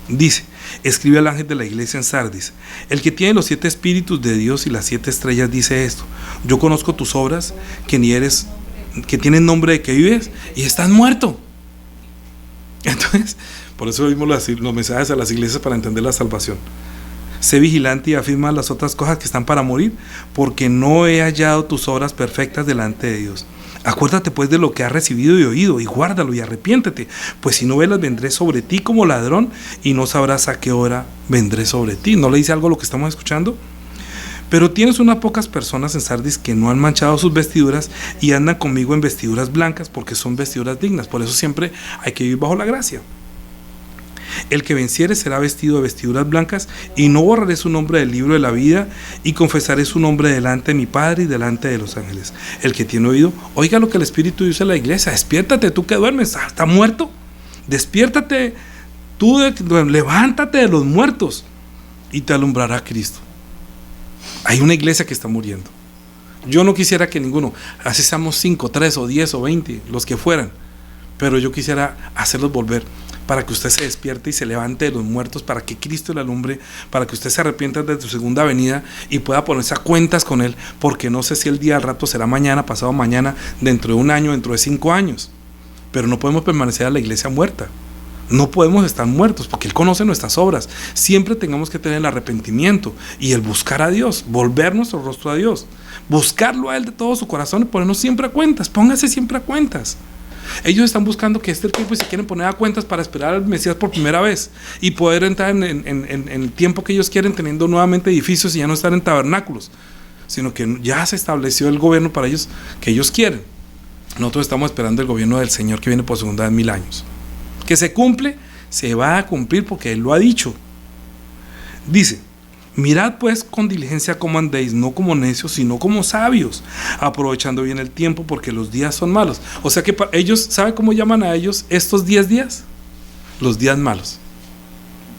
Dice: escribe al ángel de la iglesia en Sardis, el que tiene los 7 espíritus de Dios y las 7 estrellas, dice esto: yo conozco tus obras, que tienen nombre de que vives y estás muerto. Entonces, por eso vimos los mensajes a las iglesias, para entender la salvación. Sé vigilante y afirma las otras cosas que están para morir, porque no he hallado tus obras perfectas delante de Dios. Acuérdate pues de lo que has recibido y oído, y guárdalo y arrepiéntete, pues si no velas, vendré sobre ti como ladrón, y no sabrás a qué hora vendré sobre ti. ¿No le dice algo lo que estamos escuchando? Pero tienes unas pocas personas en Sardis que no han manchado sus vestiduras y andan conmigo en vestiduras blancas, porque son vestiduras dignas. Por eso siempre hay que vivir bajo la gracia. El que venciere será vestido de vestiduras blancas, y no borraré su nombre del libro de la vida, y confesaré su nombre delante de mi Padre y delante de los ángeles. El que tiene oído, oiga lo que el Espíritu dice a la iglesia. Despiértate tú que duermes, ¿está muerto? Despiértate tú, levántate de los muertos, y te alumbrará Cristo. Hay una iglesia que está muriendo. Yo no quisiera que ninguno, así seamos 5, 3 o 10 o 20, los que fueran, pero yo quisiera hacerlos volver, para que usted se despierte y se levante de los muertos, para que Cristo le alumbre, para que usted se arrepienta de su segunda venida y pueda ponerse a cuentas con Él, porque no sé si el día al rato será mañana, pasado mañana, dentro de un año, dentro de 5 años, pero no podemos permanecer a la iglesia muerta. No podemos estar muertos, porque Él conoce nuestras obras. Siempre tengamos que tener el arrepentimiento y el buscar a Dios, volver nuestro rostro a Dios, buscarlo a Él de todo su corazón y ponernos siempre a cuentas. Póngase siempre a cuentas. Ellos están buscando que este tiempo, y se quieren poner a cuentas para esperar al Mesías por primera vez y poder entrar en el tiempo que ellos quieren, teniendo nuevamente edificios y ya no estar en tabernáculos, sino que ya se estableció el gobierno para ellos que ellos quieren. Nosotros estamos esperando el gobierno del Señor, que viene por segunda vez en 1000 años. Que se cumple, se va a cumplir, porque Él lo ha dicho. Dice: mirad pues con diligencia cómo andéis, no como necios, sino como sabios, aprovechando bien el tiempo, porque los días son malos. O sea que ellos, ¿saben cómo llaman a ellos estos 10 días? Los días malos.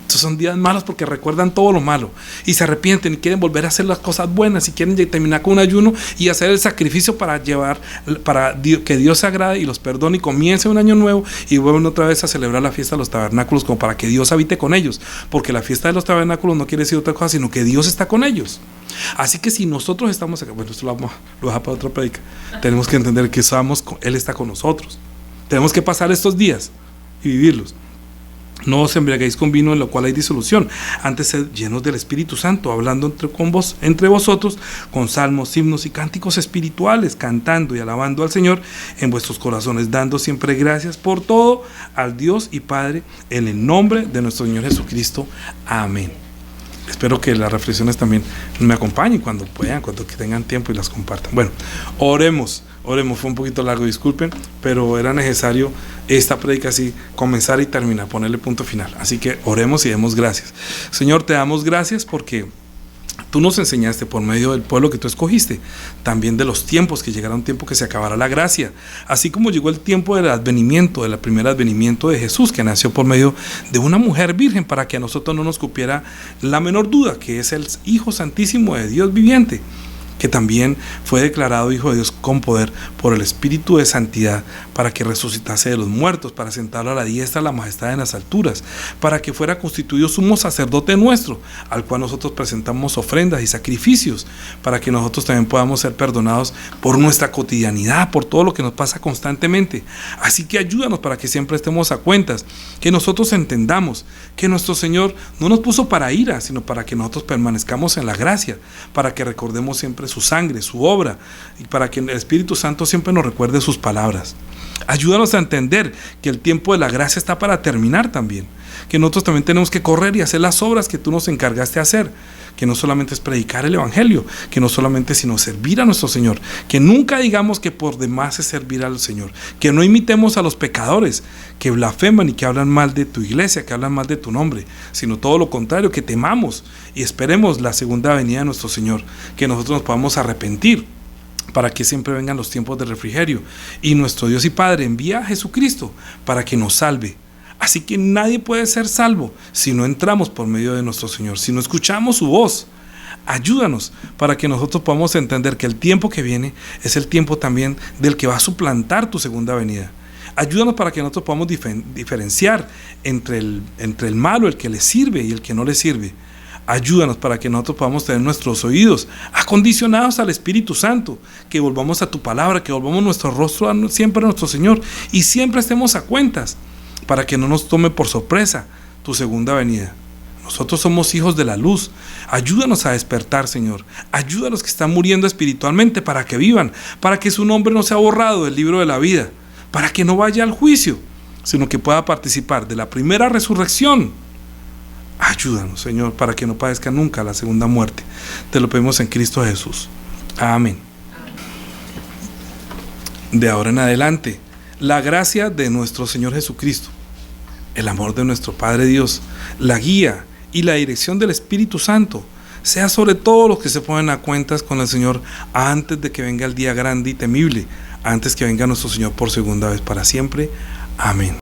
Estos Estos son días malos porque recuerdan todo lo malo y se arrepienten y quieren volver a hacer las cosas buenas y quieren terminar con un ayuno y hacer el sacrificio para que Dios se agrade y los perdone y comience un año nuevo y vuelven otra vez a celebrar la fiesta de los tabernáculos como para que Dios habite con ellos, porque la fiesta de los tabernáculos no quiere decir otra cosa sino que Dios está con ellos. Así que si nosotros estamos acá, bueno, esto lo vamos a dejar para otra predica, tenemos que entender que Él está con nosotros. Tenemos que pasar estos días y vivirlos. No os embriaguéis con vino en lo cual hay disolución, antes sed llenos del Espíritu Santo, hablando entre vosotros con salmos, himnos y cánticos espirituales, cantando y alabando al Señor en vuestros corazones, dando siempre gracias por todo al Dios y Padre, en el nombre de nuestro Señor Jesucristo. Amén. Espero que las reflexiones también me acompañen cuando puedan, cuando tengan tiempo y las compartan. Bueno, oremos, fue un poquito largo, disculpen, pero era necesario esta prédica así, comenzar y terminar, ponerle punto final. Así que oremos y demos gracias. Señor, te damos gracias porque tú nos enseñaste por medio del pueblo que tú escogiste, también de los tiempos, que llegará un tiempo que se acabará la gracia, así como llegó el tiempo del advenimiento, del primer advenimiento de Jesús, que nació por medio de una mujer virgen, para que a nosotros no nos cupiera la menor duda, que es el Hijo Santísimo de Dios viviente, que también fue declarado Hijo de Dios con poder por el Espíritu de Santidad, para que resucitase de los muertos, para sentarlo a la diestra de la majestad en las alturas, para que fuera constituido sumo sacerdote nuestro, al cual nosotros presentamos ofrendas y sacrificios, para que nosotros también podamos ser perdonados por nuestra cotidianidad, por todo lo que nos pasa constantemente. Así que ayúdanos para que siempre estemos a cuentas, que nosotros entendamos que nuestro Señor no nos puso para ira, sino para que nosotros permanezcamos en la gracia, para que recordemos siempre su sangre, su obra, y para que el Espíritu Santo siempre nos recuerde sus palabras. Ayúdanos a entender que el tiempo de la gracia está para terminar también, que nosotros también tenemos que correr y hacer las obras que tú nos encargaste hacer, que no solamente es predicar el Evangelio, que no solamente sino servir a nuestro Señor, que nunca digamos que por demás es servir al Señor, que no imitemos a los pecadores que blasfeman y que hablan mal de tu iglesia, que hablan mal de tu nombre, sino todo lo contrario, que temamos y esperemos la segunda venida de nuestro Señor, que nosotros nos podamos arrepentir, para que siempre vengan los tiempos de refrigerio, y nuestro Dios y Padre envía a Jesucristo para que nos salve. Así que nadie puede ser salvo si no entramos por medio de nuestro Señor, si no escuchamos su voz. Ayúdanos para que nosotros podamos entender que el tiempo que viene es el tiempo también del que va a suplantar tu segunda venida. Ayúdanos para que nosotros podamos diferenciar entre el malo, el que le sirve y el que no le sirve. Ayúdanos para que nosotros podamos tener nuestros oídos acondicionados al Espíritu Santo, que volvamos a tu palabra, que volvamos nuestro rostro siempre a nuestro Señor y siempre estemos a cuentas, para que no nos tome por sorpresa tu segunda venida. Nosotros somos hijos de la luz. Ayúdanos a despertar, Señor. Ayúdanos que están muriendo espiritualmente para que vivan, para que su nombre no sea borrado del libro de la vida, para que no vaya al juicio, sino que pueda participar de la primera resurrección. Ayúdanos, Señor, para que no padezca nunca la segunda muerte. Te lo pedimos en Cristo Jesús. Amén. De ahora en adelante, la gracia de nuestro Señor Jesucristo, el amor de nuestro Padre Dios, la guía y la dirección del Espíritu Santo sea sobre todos los que se ponen a cuentas con el Señor antes de que venga el día grande y temible, antes que venga nuestro Señor por segunda vez para siempre. Amén.